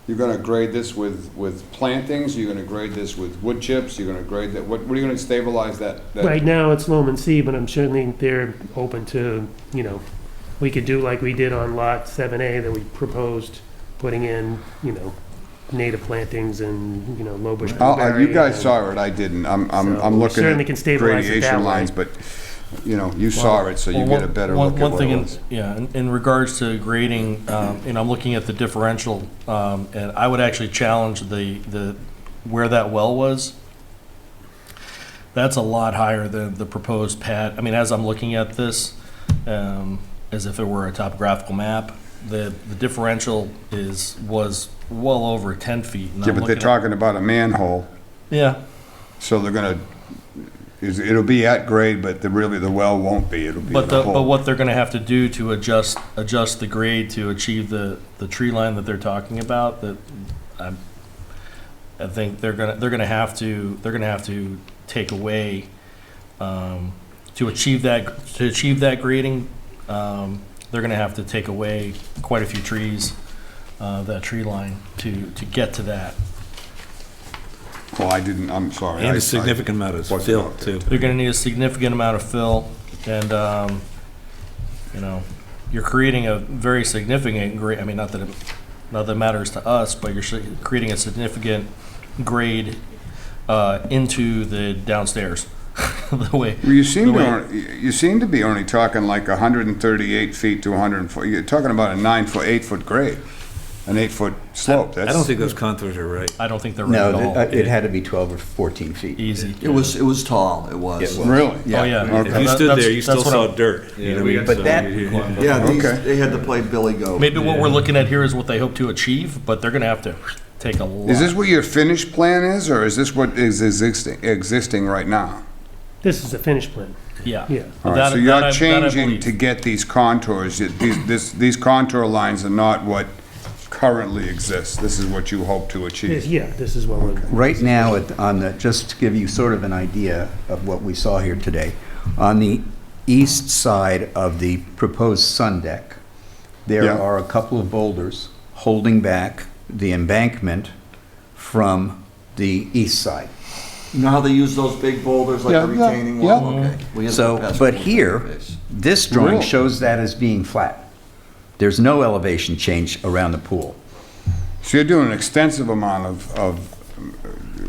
You're gonna grade this with plantings? You're gonna grade this with wood chips? You're gonna grade that, what are you gonna stabilize that? Right now, it's loam and seed, but I'm certainly, they're open to, you know, we could do like we did on Lot 7A that we proposed, putting in, you know, native plantings and, you know, low bush You blueberry. guys and- saw it, I didn't. I'm So, we looking certainly can at stabilize it gradation that way. lines, but, you know, you saw it, so you Well, get a better one- look at one what thing it in- was. Yeah, in regards to grading, you know, I'm looking at the differential, and I would actually challenge the where that well was. That's a lot higher than the proposed pad. I mean, as I'm looking at this, as if it were a topographical map, the differential was well over 10 feet. and Yeah, I'm but they're looking at- talking about a manhole, Yeah, so they're gonna, it'll be at grade, but the well won't be. It'll be in but the but hole. what they're gonna have to do to adjust the grade to achieve the tree line that they're talking about, that I think they're gonna have to take away, to achieve that grading, they're gonna have to take away quite a few trees, that tree line to get to that. Well, I'm sorry. And I- a significant amount of wasn't fill, out there. too. You're gonna need a significant amount of fill, and, you know, you're creating a very significant grade, I mean, not that it matters to us, but you're creating a significant grade, into the downstairs, the way. Well, you seem the way- to be only talking like 138 feet to 104. You're talking about a 8-foot grade, an 8-foot slope. I don't think those contours are right. I don't think they're right at No, all. it had to be 12 or 14 feet. Easy. It was tall, it was. Really? Oh, yeah. Okay. If you That- stood that's- there, you still that's what saw I'm- dirt. You know what I mean? But So that- Yeah, Okay. they had to play Billy Goat. Maybe what we're looking at here is what they hope to achieve, but they're gonna have to take a lot. Is this what your finished plan is, or is this what is existing right now? This is the finished plan. Yeah. Yeah. All right, That- so that you're I changing believe. to get these contours. These contour lines are not what currently exists. This is what you hope to achieve. Yeah, this is what we're. Right now, just to give you sort of an idea of what we saw here today, on the east side of the proposed sun deck, there Yeah. are a couple of boulders holding back the embankment from the east side. You know how they use those big boulders like Yeah, a yeah, retaining yeah. wall? Okay. We have the So, best but boulders here, base. this drawing Really? shows that as being flat. There's no elevation change around the pool. So you're doing an extensive amount of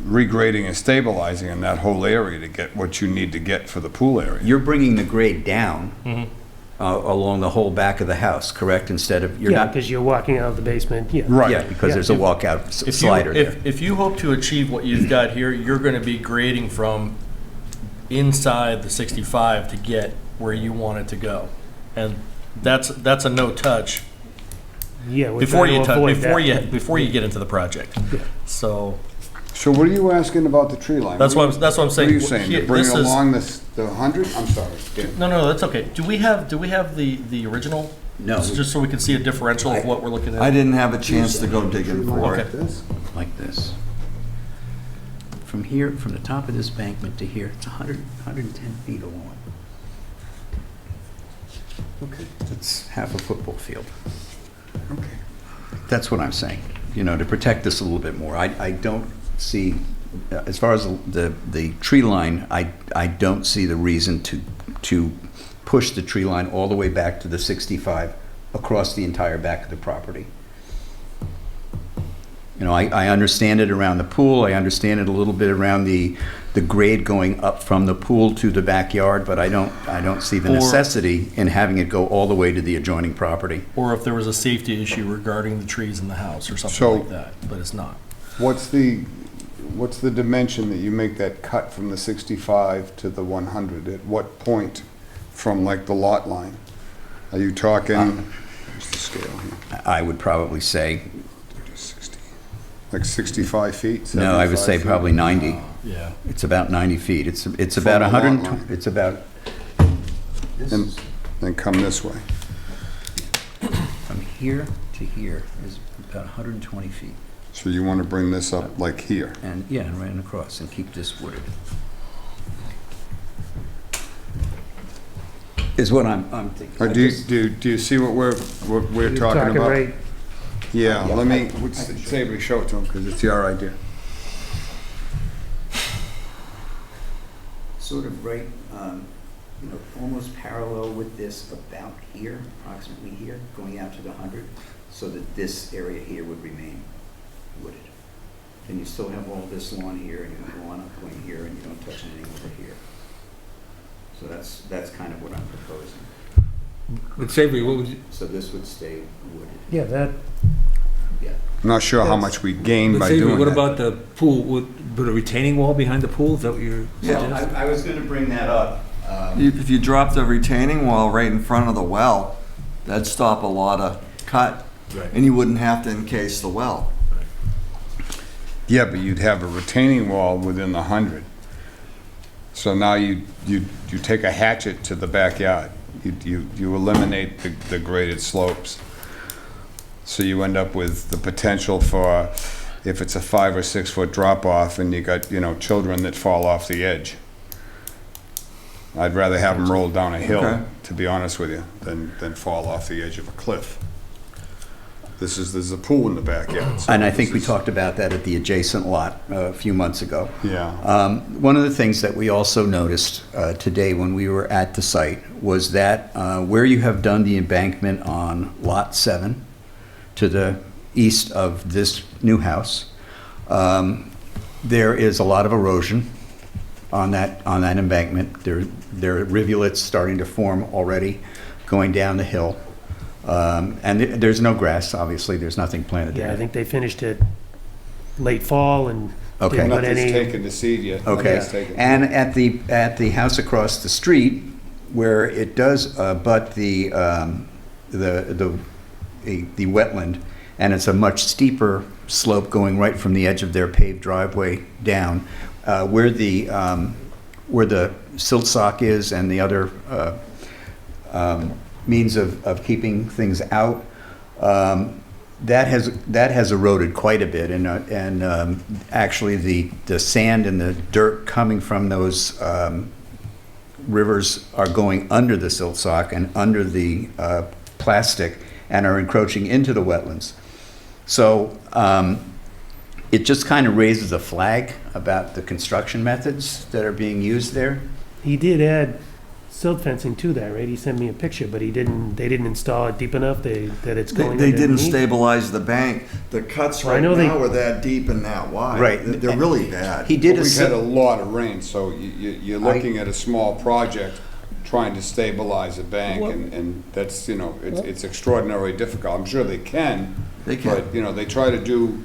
regrading and stabilizing in that whole area to get what you need to get for the pool area. You're bringing the grade down along the whole back of the house, correct? Instead of, you're Yeah, not, because you're walking out of the basement, yeah. Right. yeah, because there's a walkout slider there. If you hope to achieve what you've got here, you're going to be grading from inside the 65 to get where you want it to go. And that's a no-touch Yeah. we're before trying you to avoid before you get into the project. Yeah. So So what are you asking about the tree line? that's what I'm saying. What are you saying, Here- to bring this it is- along the 100? I'm sorry. Yeah. No, that's okay. Do we have the original? No. Just so we can see a differential of what we're looking at. I didn't have a chance to go digging for Okay. it. Like this. From here, from the top of this bankment to here, it's 110 feet along. Okay. It's half a football field. Okay. That's what I'm saying, to protect this a little bit more. I don't see, as far as the tree line, I don't see the reason to push the tree line all the way back to the 65 across the entire back of the property. I understand it around the pool, I understand it a little bit around the grade going up from the pool to the backyard, but I don't see the Or- necessity in having it go all the way to the adjoining property. Or if there was a safety issue regarding the trees in the house or something So- like that, but it's not. What's the dimension that you make that cut from the 65 to the 100? At what point from like the lot line? Are you talking, what's the scale here? I would probably say, 60, like 65 feet? no, I would 75 say feet? probably 90. Yeah. It's about 90 feet. It's about From the lot 100, line. it's about, this And is, then come this way. from here to here is about 120 feet. So you want to bring this up like here? And, yeah, and right across, and keep this wooded. Is what I'm thinking. Or I do you, just- do you see what we're You're talking about? right, Yeah, Yeah. let me, Sabri, show it to him, because it's your idea. Sort of right, almost parallel with this about here, approximately here, going out to the 100, so that this area here would remain wooded. And you still have all this lawn here, and you have lawn up going here, and you don't touch anything over here. So that's kind of what I'm proposing. But Savory, what would you, So this would stay wooded. yeah, that, Yeah. I'm not sure how much we gain but by Savory, doing what that. about the pool? Would put a retaining wall behind the pool? Is that what you're Well, suggesting? I was going to bring that up. If you drop the retaining wall right in front of the well, that'd stop a lot of cut. Right. And you wouldn't have to encase the well. Yeah, but you'd have a retaining wall within the 100. So now you take a hatchet to the backyard. You eliminate the graded slopes. So you end up with the potential for, if it's a 5 or 6 foot drop off and you got, children that fall off the edge. I'd rather have them roll down a hill, Okay. to be honest with you, than fall off the edge of a cliff. There's a pool in the backyard. so And I think this we is- talked about that at the adjacent lot a few months ago. Yeah. One of the things that we also noticed today when we were at the site was that where you have done the embankment on Lot 7 to the east of this new house, there is a lot of erosion on that embankment. There are rivulets starting to form already going down the hill. And there's no grass, obviously, there's nothing planted there. yeah, I think they finished it late fall and Okay. didn't put Nothing's any, taken to seed yet. Okay, Nothing's taken. and at the house across the street, where it does abut the wetland, and it's a much steeper slope going right from the edge of their paved driveway down, where the where the silt sock is and the other means of keeping things out. That has eroded quite a bit, and actually the sand and the dirt coming from those rivers are going under the silt sock and under the plastic and are encroaching into the wetlands. So it just kind of raises a flag about the construction methods that are being used there. He did add silt fencing to that, right? He sent me a picture, but they didn't install it deep enough that it's going They didn't underneath. stabilize the bank. The cuts Well, I right know they- now are that deep and that wide. Right. They're really bad. He did But a, we've had a sil- lot of rain, so you're looking at a small project trying to stabilize a bank, and that's, it's extraordinarily difficult. I'm sure they can. They can. But, they try to do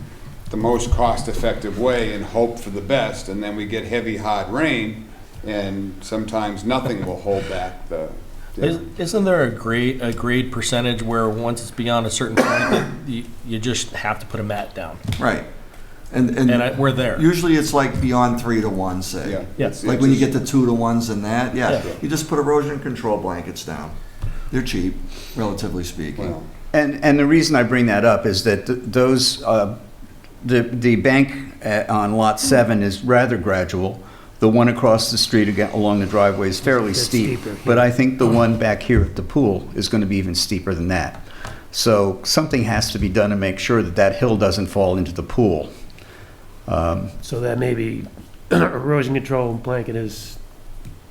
the most cost-effective way and hope for the best, and then we get heavy, hard rain, and sometimes nothing will hold back the. Isn't there a grade percentage where once it's beyond a certain point, that you just have to put a mat down? Right. And We're there. usually it's like beyond 3-to-1, say. Yeah. it's Like when you just- get to 2-to-1s and that, yeah. Yeah. You just put erosion control blankets down. They're cheap, relatively speaking. Well, and the reason I bring that up is that the bank on Lot 7 is rather gradual. The one across the street again along the driveway is fairly That's steep, steeper, but I think the one back here at the pool is going to be even steeper than that. So something has to be done to make sure that that hill doesn't fall into the pool. So that maybe erosion control blanket is,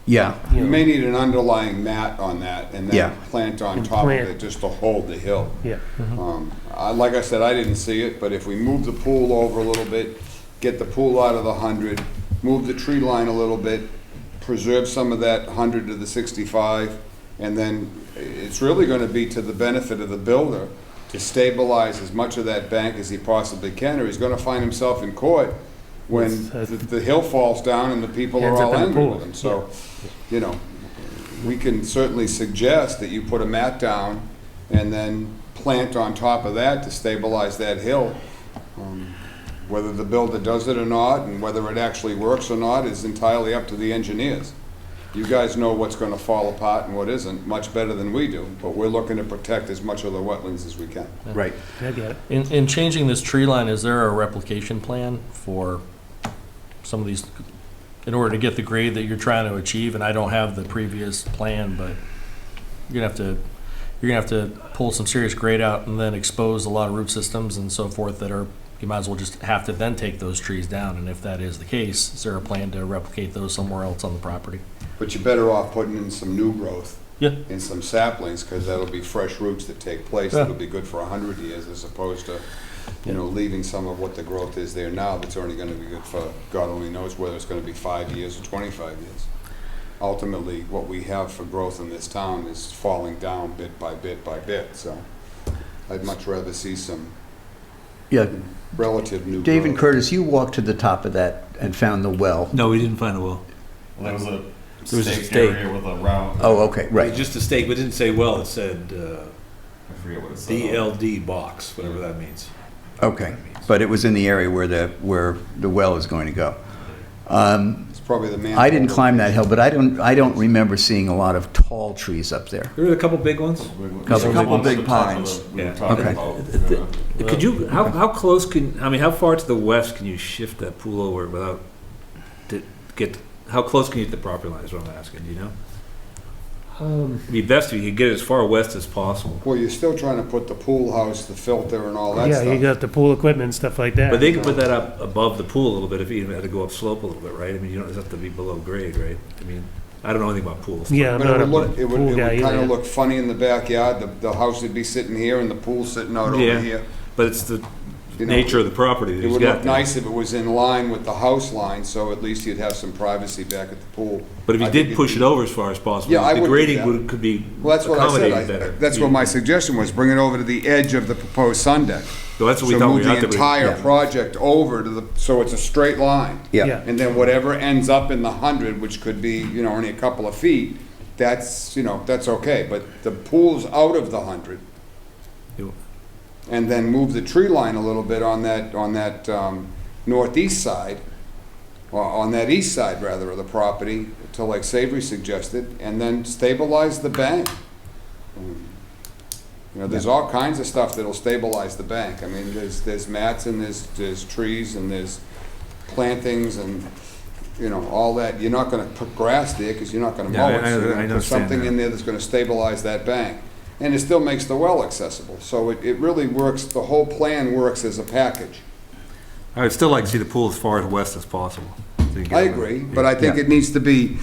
Yeah, You may need an underlying mat on that, and Yeah. then plant on And top of plant. it just to hold the hill. yeah. Like I said, I didn't see it, but if we move the pool over a little bit, get the pool out of the 100, move the tree line a little bit, preserve some of that 100 to the 65, and then it's really going to be to the benefit of the builder to stabilize as much of that bank as he possibly can, or he's going to find himself in court when the hill falls down and the people are Ends up all in the angry pool. with him. So, we can certainly suggest that you put a mat down and then plant on top of that to stabilize that hill. Whether the builder does it or not, and whether it actually works or not, is entirely up to the engineers. You guys know what's gonna fall apart and what isn't, much better than we do, but we're looking to protect as much of the wetlands as we can. right. I get it. In changing this tree line, is there a replication plan for some of these, in order to get the grade that you're trying to achieve? And I don't have the previous plan, but you're gonna have to pull some serious grade out and then expose a lot of root systems and so forth that are, you might as well just have to then take those trees down. And if that is the case, is there a plan to replicate those somewhere else on the property? But you're better off putting in some new growth Yeah. and some saplings, because that'll be fresh roots that take place, Yeah. that'll be good for 100 years, as opposed to, leaving some of what the growth is there now that's only gonna be good for, God only knows whether it's gonna be 5 years or 25 years. Ultimately, what we have for growth in this town is falling down bit by bit by bit, so I'd much rather see some Yeah, relative new growth. Dave and Curtis, you walked to the top of that and found the well. No, we didn't find a well. There was a There was a stake stake. area with a round. Oh, okay, right. Just a stake, but it didn't say well, it said I forget what it said. DLD box, whatever that means. Okay, but it was in the area where the well is going to go. It's probably the man. I didn't climb that hill, but I don't remember seeing a lot of tall trees up there. There were a couple big ones. There's a couple Ones at big the top of pines. we were Yeah. talking Okay. about, Could you, how close how far to the west can you shift that pool over without, how close can you get the property line is what I'm asking, do you know? It'd be best if you could get as far west as possible. Well, you're still trying to put the pool house, the filter and all that Yeah, you stuff. got the pool equipment and stuff like that. But they could put that up above the pool a little bit if you even had to go up slope a little bit, right? I mean, you don't have to be below grade, right? I mean, I don't know anything about pools. Yeah, I'm But it not a would look, it pool would guy kind either. of look funny in the backyard. The house would be sitting here and the pool sitting out over Yeah. here. But it's the You know, nature of the property that It he's would got look there. nice if it was in line with the house line, so at least you'd have some privacy back at the pool. But if I you think did push it over as far as possible, Yeah, I the would do grading that. could be Well, that's what I accommodated said. better. That's what my suggestion was, bring it over to the edge of the proposed sun deck. So that's what we So thought we move were the out there. entire Yeah. project over to so it's a straight line. Yeah. Yeah. And then whatever ends up in the 100, which could be, only a couple of feet, that's okay. But the pool's out of the 100. You- And then move the tree line a little bit on that northeast side, or on that east side rather of the property, to like Savory suggested, and then stabilize the bank. You know, there's all kinds of stuff that'll stabilize the bank. I mean, there's mats and there's trees and there's plantings and, you know, all that. You're not gonna put grass there because you're not gonna Yeah, mow it. I So you're gonna put understand something that. in there that's gonna stabilize that bank. And it still makes the well accessible. So it really works, the whole plan works as a package. I would still like to see the pool as far as west as possible. So you get I a- agree, but I think it needs to be,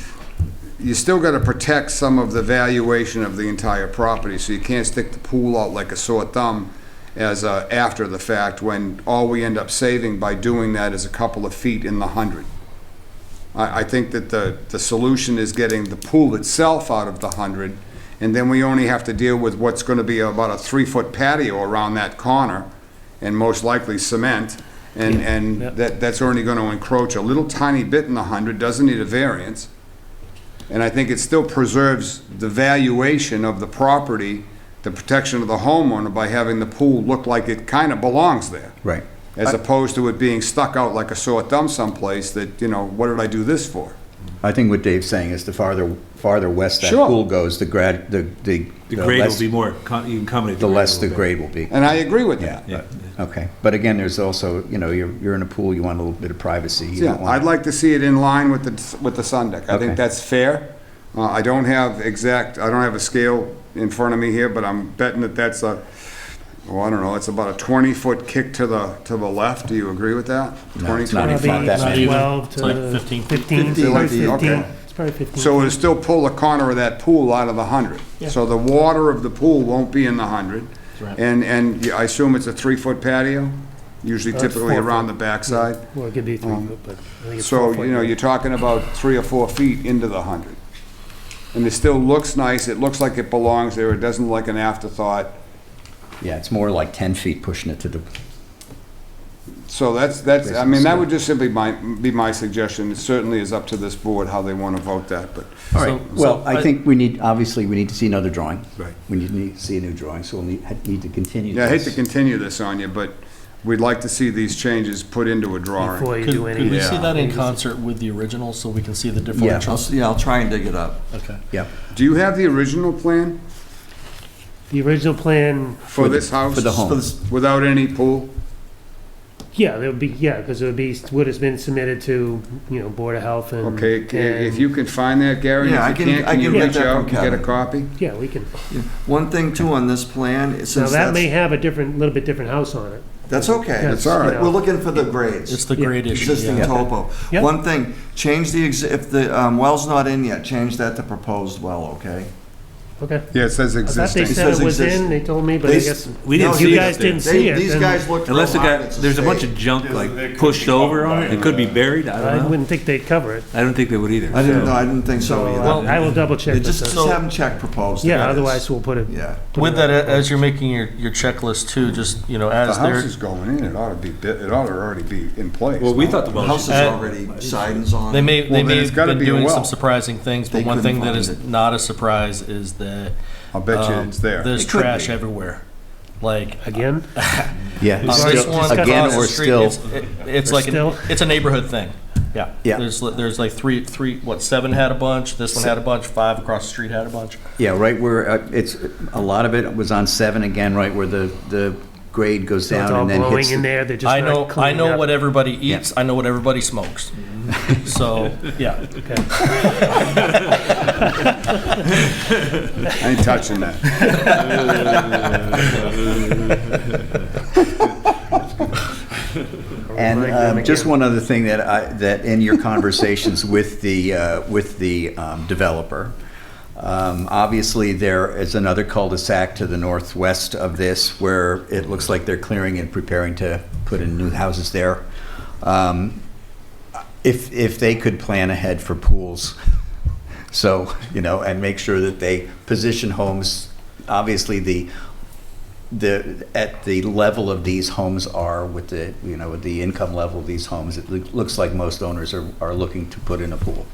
you still gotta protect some of the valuation of the entire property, so you can't stick the pool out like a sore thumb as after the fact, when all we end up saving by doing that is a couple of feet in the 100. I think that the solution is getting the pool itself out of the 100, and then we only have to deal with what's gonna be about a 3-foot patio around that corner, and most likely cement, and that's only gonna encroach a little tiny bit in the 100, doesn't need a variance. And I think it still preserves the valuation of the property, the protection of the homeowner by having the pool look like it kind of belongs there. Right. As opposed to it being stuck out like a sore thumb someplace that, you know, what did I do this for? I think what Dave's saying is the farther west that Sure. pool goes, the The grade will less, be more, you can accommodate. the less a the little bit. grade will be. And I agree with Yeah. that. Yeah. Okay, but again, there's also, you know, you're in a pool, you want a little bit of privacy. You Yeah, don't want- I'd like to see it in line with the sun deck. I Okay. think that's fair. I don't have a scale in front of me here, but I'm betting that that's I don't know, it's about a 20-foot kick to the left. Do you agree with that? No, it's not 20, even 25? that Not many. even. 12 It's to like 15 feet. 15. Feel like the- 15. okay. It's probably 15. So it'll still pull the corner of that pool out of the 100. Yeah. So the water of the pool won't be in the 100. Right. And I assume it's a 3-foot patio, usually It's typically 4 around the foot. backside. Well, it could be 3 foot, but I think it's So, 4 foot. you know, you're talking about 3 or 4 feet into the 100. And it still looks nice, it looks like it belongs there, it doesn't look like an afterthought. Yeah, it's more like 10 feet pushing it to the, So that's, I mean, that would just simply be my suggestion. It certainly is up to this board how they want to vote that, but. all right. So- Well, so I think obviously, we need to see another drawing. Right. We need to see a new drawing, so we'll need to continue Yeah, I hate to this. continue this on you, but we'd like to see these changes put into a drawing. Before you Could do could any. we see Yeah. that in concert with the original so we can see the I'll, differentials? yeah, I'll try and dig it up. Okay. Yeah, Do you have the original plan The original plan, for this house? for the home. Without any pool? yeah, there would be, yeah, because it would be what has been submitted to, you know, Board of Health and. Okay, if and- you can find that, Gary, Yeah, I if you can- can't, I can you can get reach that out from and get a Kevin. copy? Yeah, we can. One thing too on this plan, Now, since that may that's, have a little bit different house on it. that's okay. That's all right. you know, We're looking for the grades. It's the Yeah. grade issue. Existing yeah. topo. Yeah. One thing, change if the well's not in yet, change that to proposed well, okay? Okay. Yeah, it says I thought they existing. It said says it was existing. in, they told me, but I They- guess We didn't No, see you it guys up there. didn't see it. These then guys looked. Unless the real hard. guy, It's there's a bunch state. of junk They like could pushed be over on it. covered It could be by, buried. I I don't know. wouldn't think they'd cover it. I don't think they would either. I didn't know, I didn't think so So either. I will double check Yeah, with just them. have them check proposed. Yeah, There it is. otherwise we'll put it. Yeah. With that, as you're making your checklist too, just, you know, The as house they're, is going in, it ought to already be in place. Well, we no? thought the The well house is Uh, already sidings on. they it. may, Well, they then may it's have gotta been be a doing well. some surprising things, They but one couldn't thing that find is it. not a surprise is that I'll bet you it's there. there's It could trash be. everywhere. Like, Again? Yeah, on this still- one again, across the or street, still, it's like, still? it's a neighborhood thing. Yeah. Yeah. There's like three, 7 had a bunch, this one had a bunch, 5 across the street had a bunch. yeah, right where, it's, a lot of it was on 7 again, right where the grade goes So it's down all and then blowing hits. in there, they're just I not know cleaning up. what everybody eats, I know what everybody smokes. So, yeah. I ain't touching that. And Remind them just again. one other thing that in your conversations with the developer, obviously there is another cul-de-sac to the northwest of this where it looks like they're clearing and preparing to put in new houses there. If they could plan ahead for pools, so, you know, and make sure that they position homes, obviously at the level of these homes are with the, you know, with the income level of these homes, it looks like most owners are looking to put in a pool,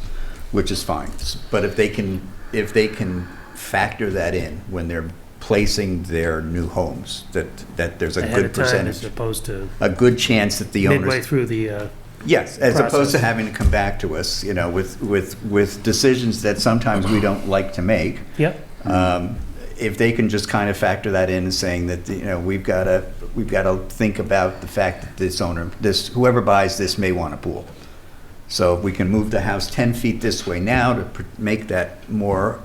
which is fine. But if they can factor that in when they're placing their new homes, that there's a Ahead good of time as percentage, opposed to a good chance that the midway owners, through the Yes, as opposed to process. having to come back to us, you know, with decisions that sometimes we don't like to make. Yep. If they can just kind of factor that in, saying that, you know, we've got to think about the fact that whoever buys this may want a pool. So if we can move the house 10 feet this way now to make that more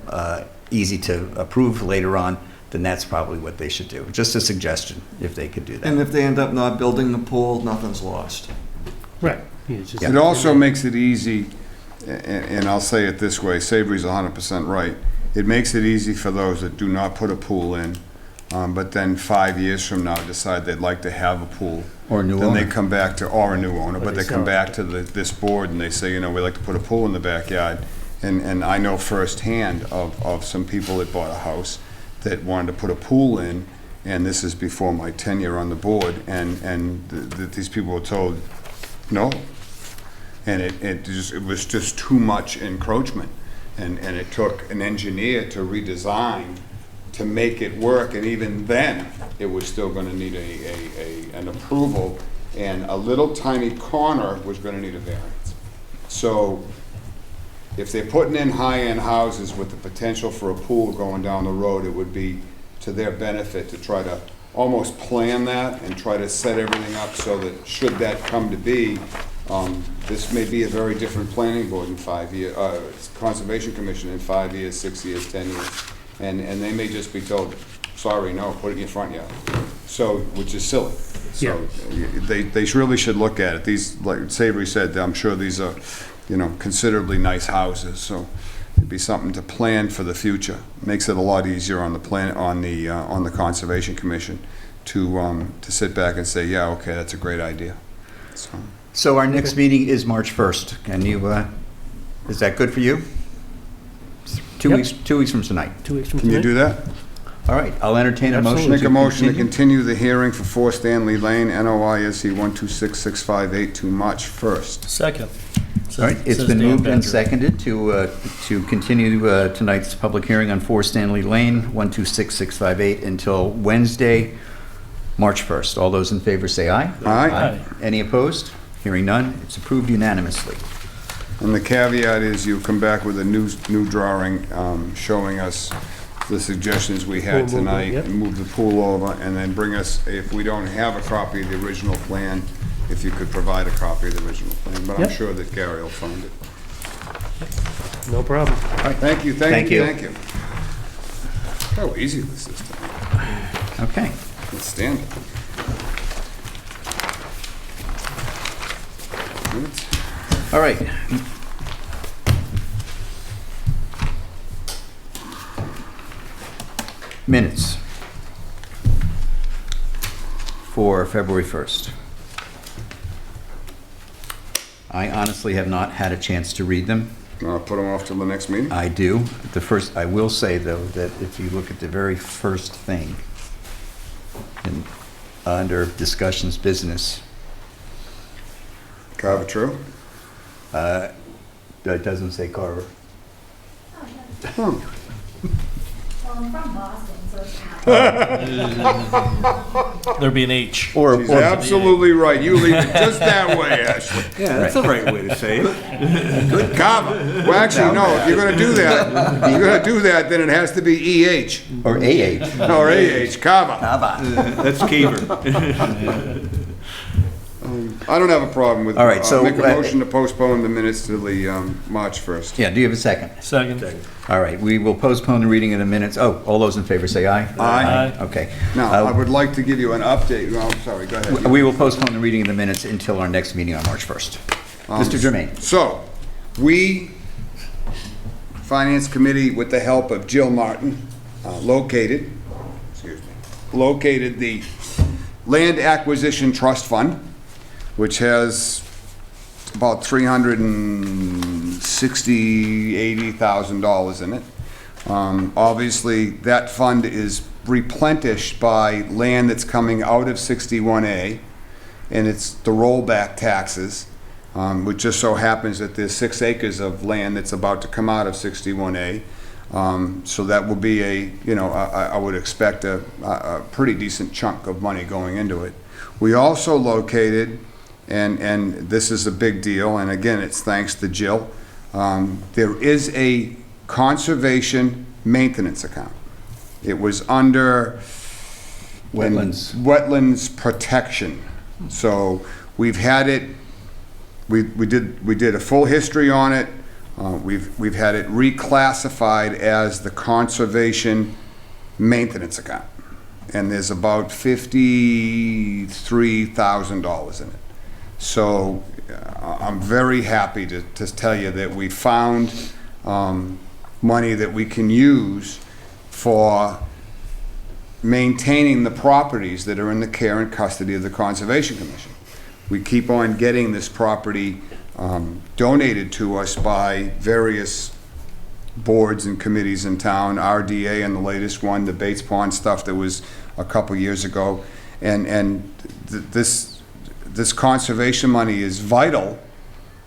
easy to approve later on, then that's probably what they should do. Just a suggestion, if they could do that. And if they end up not building the pool, nothing's lost. Right. Yeah, it's just- It also makes it easy, and I'll say it this way, Savory's 100% right. It makes it easy for those that do not put a pool in, but then 5 years from now decide they'd like to have a pool. Or a new Then they owner. come back to, or a new owner, Or but they they come sell it. back to this board and they say, you know, we'd like to put a pool in the backyard. And I know firsthand of some people that bought a house that wanted to put a pool in, and this is before my tenure on the board, and these people were told, no. And it was just too much encroachment. And it took an engineer to redesign to make it work, and even then, it was still gonna need an approval, and a little tiny corner was gonna need a variance. So, if they're putting in high-end houses with the potential for a pool going down the road, it would be to their benefit to try to almost plan that and try to set everything up so that, should that come to be, this may be a very different planning board in 5 years, Conservation Commission in 5 years, 6 years, 10 years. And they may just be told, sorry, no, put it in your front yard. So, which is silly. So, they really should look at it. These, like Savory said, I'm sure these are, you know, considerably nice houses, so it'd be something to plan for the future. Makes it a lot easier on the plan, on the Conservation Commission to sit back and say, yeah, okay, that's a great idea. So our next meeting is March 1st. Can you, is that good for you? 2 Yep. weeks, 2 weeks from tonight. 2 weeks from Can you tonight? do that? All right, I'll entertain a motion. Make a motion to continue. continue the hearing for 4 Stanley Lane, NOISE 126658 to March 1st. Second. All right, it's Says been Dan moved and Badger. seconded to continue tonight's public hearing on 4 Stanley Lane, 126658, until Wednesday, March 1st. All those in favor say aye. Aye. Any opposed? Hearing none, it's approved unanimously. And the caveat is you come back with a new drawing showing us the suggestions we had Pool movement, tonight, yep. and move the pool over, and then bring us, if we don't have a copy of the original plan, if you could provide a copy of the original plan. But I'm Yep. sure that Gary will find it. No problem. Thank you, Thank thank you, you. thank you. How easy this is tonight. Okay. Let's stand it. Minutes? All right. Minutes for February 1st. I honestly have not had a chance to read them. I'll put them off till the next meeting. I do. I will say, though, that if you look at the very first thing under discussions business, Carver True? that doesn't say Carver. Well, I'm from Boston, so it's There'd be an H. She's absolutely right. You leave it just that way, Ashley. Yeah, that's the right way to say it. Carver. Well, actually, no, if you're gonna do that, then it has to be EH, Or AH. or AH, Carver. That's Caver. I don't have a problem with, All right, so, make a motion to postpone the minutes to the, March 1st. Yeah, do you have a second? Second. All right, we will postpone the reading of the minutes. Oh, all those in favor say aye. Aye. Okay. Now, I would like to give you an update, oh, sorry, go ahead. We will postpone the reading of the minutes until our next meeting on March 1st. Mr. Germain. So, we, Finance Committee, with the help of Jill Martin, located the Land Acquisition Trust Fund, which has about $360,000-$80,000 in it. Obviously, that fund is replenished by land that's coming out of 61A, and it's the rollback taxes, which just so happens that there's 6 acres of land that's about to come out of 61A. So that will be I would expect a pretty decent chunk of money going into it. We also located and this is a big deal, and again, it's thanks to Jill. There is a conservation maintenance account. It was under wetlands protection. So we've had it, we did a full history on it. We've had it reclassified as the conservation maintenance account. And there's about $53,000 in it. So I'm very happy to tell you that we found money that we can use for maintaining the properties that are in the care and custody of the Conservation Commission. We keep on getting this property donated to us by various boards and committees in town, RDA and the latest one, the Bates Pond stuff that was a couple years ago. This conservation money is vital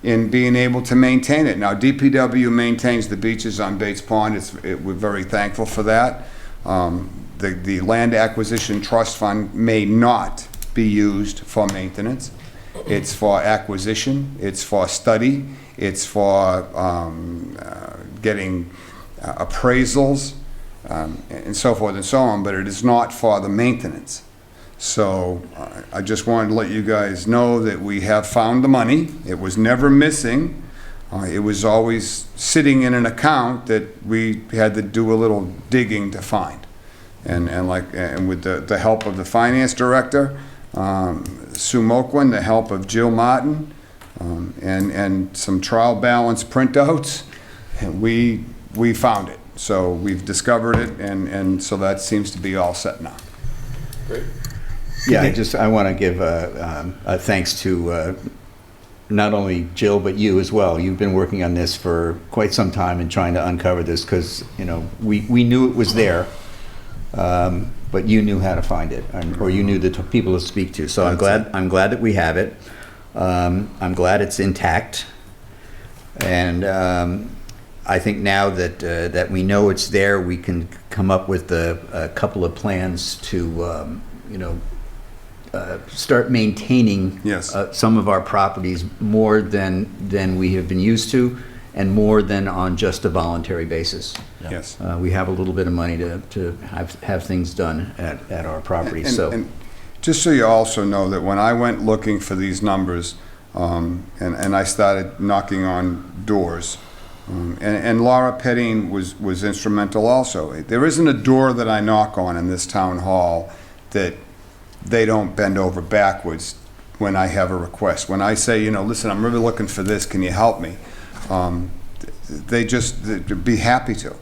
in being able to maintain it. Now, DPW maintains the beaches on Bates Pond. We're very thankful for that. The Land Acquisition Trust Fund may not be used for maintenance. It's for acquisition, it's for study, it's for getting appraisals, and so forth and so on, but it is not for the maintenance. So I just wanted to let you guys know that we have found the money. It was never missing. It was always sitting in an account that we had to do a little digging to find. And with the help of the finance director, Sue Moquin, the help of Jill Martin, and some trial balance printouts, and we found it. So we've discovered it, and so that seems to be all set now. Great. Yeah, I want to give a thanks to not only Jill, but you as well. You've been working on this for quite some time and trying to uncover this because, we knew it was there, but you knew how to find it, or you knew the people to speak to. So I'm glad that we have it. I'm glad it's intact. And I think now that we know it's there, we can come up with a couple of plans to, start maintaining some of our properties more than we have been used to, and more than on just a voluntary basis. Yes. We have a little bit of money to have things done at our properties. And just so you also know that when I went looking for these numbers, and I started knocking on doors, and Laura Petting was instrumental also. There isn't a door that I knock on in this town hall that they don't bend over backwards when I have a request. When I say, listen, I'm really looking for this, can you help me? They'd be happy to.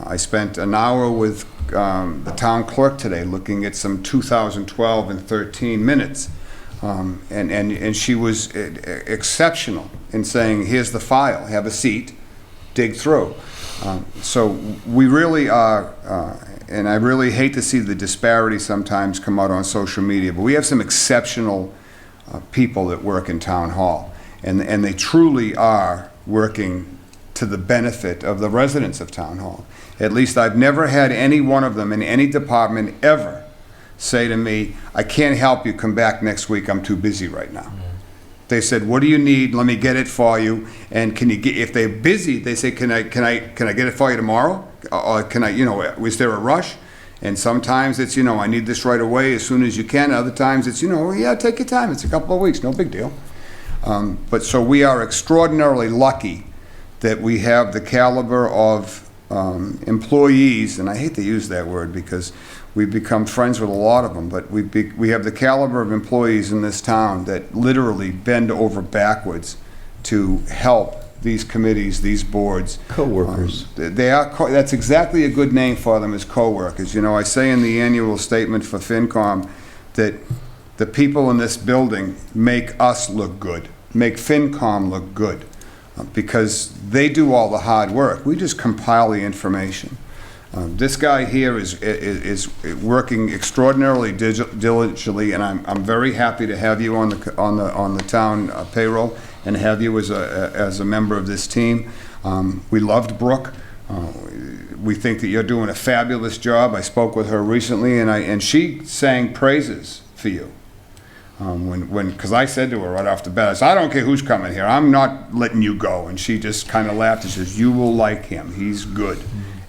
I spent an hour with the town clerk today looking at some 2012 and 13 minutes. And she was exceptional in saying, here's the file, have a seat, dig through. So we really are, and I really hate to see the disparity sometimes come out on social media, but we have some exceptional people that work in town hall, and they truly are working to the benefit of the residents of town hall. At least I've never had any one of them in any department ever say to me, I can't help you, come back next week, I'm too busy right now. They said, what do you need? Let me get it for you. And can you get, if they're busy, they say, can I get it for you tomorrow? Or can I, is there a rush? And sometimes it's, I need this right away as soon as you can. Other times it's, yeah, take your time. It's a couple of weeks, no big deal. But so we are extraordinarily lucky that we have the caliber of employees, and I hate to use that word because we've become friends with a lot of them, but we have the caliber of employees in this town that literally bend over backwards to help these committees, these boards. Co-workers. That's exactly a good name for them, as co-workers. I say in the annual statement for FinCom that the people in this building make us look good, make FinCom look good, because they do all the hard work. We just compile the information. This guy here is working extraordinarily diligently, and I'm very happy to have you on the town payroll and have you as a member of this team. We loved Brooke. We think that you're doing a fabulous job. I spoke with her recently, and she sang praises for you. Because I said to her right off the bat, I said, I don't care who's coming here, I'm not letting you go. And she just kind of laughed and says, you will like him, he's good.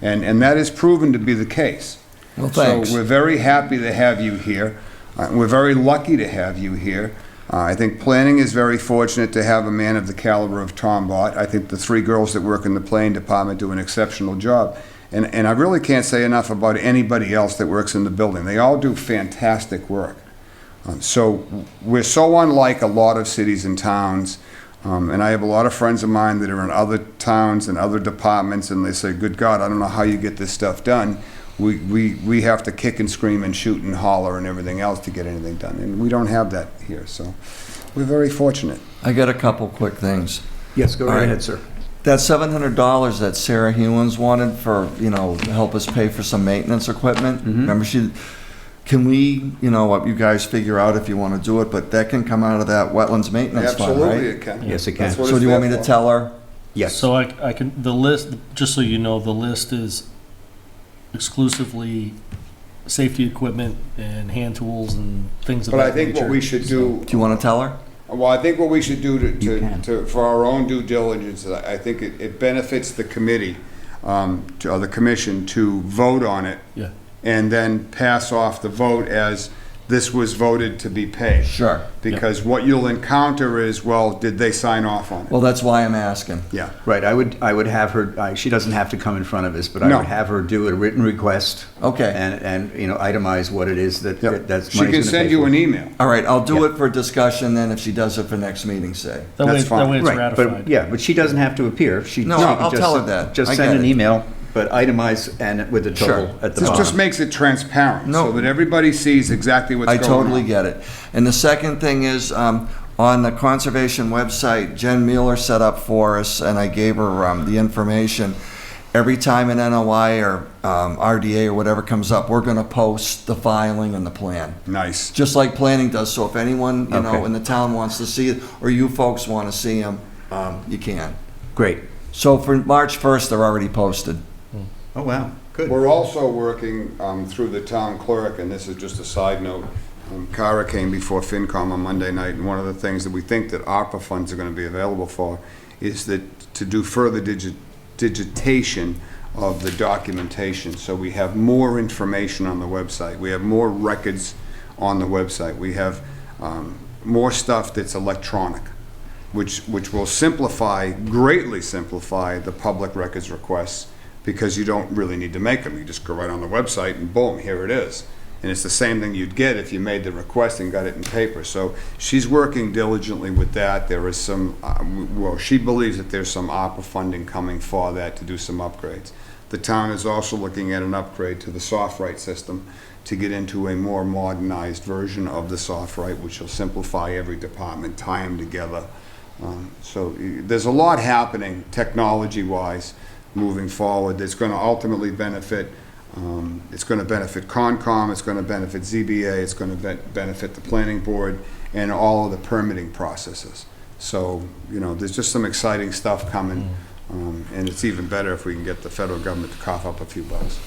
And that has proven to be the case. Well, thanks. So we're very happy to have you here. We're very lucky to have you here. I think planning is very fortunate to have a man of the caliber of Tom Bott. I think the 3 girls that work in the planning department do an exceptional job. And I really can't say enough about anybody else that works in the building. They all do fantastic work. So we're so unlike a lot of cities and towns. And I have a lot of friends of mine that are in other towns and other departments, and they say, good God, I don't know how you get this stuff done. We have to kick and scream and shoot and holler and everything else to get anything done. And we don't have that here, so we're very fortunate. I got a couple quick things. Yes, go All right right. ahead, sir. That $700 that Sarah Hewens wanted for, help us pay for some maintenance equipment, remember can we, what you guys figure out if you want to do it, but that can come out of that wetlands maintenance fund, right? Absolutely it can. Yes, it can. That's what So it's do you want there me to for. tell her? Yes. So I can, the list, just so you know, the list is exclusively safety equipment and hand tools and things of But I that nature. think what we should do, Do you want to tell her? well, I think what we should do You can. for our own due diligence, I think it benefits the committee, or the commission to vote on it. Yeah. And then pass off the vote as this was voted to be paid. Sure. Because what you'll encounter is, well, did they sign off on it? Well, that's why I'm asking. Yeah. Right, I would have her, she doesn't have to come in front of us, but I No. would have her do a written request. Okay. And itemize what it is that Yep. that's She money's can gonna send pay you for. an email. All right, I'll do Yeah. it for discussion then if she does it for next meeting, say. That way, That's fine. that way it's Right, ratified. but, yeah, but she doesn't have to appear. No, I'll tell her that. Just I send get an it. email, but itemize and with the total Sure. at the This bottom. just makes it transparent, No. so that everybody sees exactly what's I going on. totally get it. And the second thing is, on the conservation website, Jen Mueller set up for us, and I gave her the information. Every time an NOI or RDA or whatever comes up, we're going to post the filing and the plan, Nice. just like planning does. So if anyone, Okay. in the town wants to see it, or you folks want to see them, you can. Great. So for March 1st, they're already posted. Oh, wow, good. We're also working through the town clerk, and this is just a side note. Carver came before FinCom on Monday night, and one of the things that we think that ARPA funds are going to be available for is that to do further digitation of the documentation. So we have more information on the website. We have more records on the website. We have more stuff that's electronic, which will simplify, greatly simplify the public records requests, because you don't really need to make them. You just go right on the website and boom, here it is. And it's the same thing you'd get if you made the request and got it in paper. So she's working diligently with that. There is some, she believes that there's some ARPA funding coming for that to do some upgrades. The town is also looking at an upgrade to the SoftWrite system to get into a more modernized version of the SoftWrite, which will simplify every department, tie them together. So there's a lot happening technology-wise moving forward that's going to ultimately benefit. It's going to benefit Concom, it's going to benefit ZBA, it's going to benefit the planning board and all of the permitting processes. So, there's just some exciting stuff coming, and it's even better if we can get the federal government to cough up a few bucks.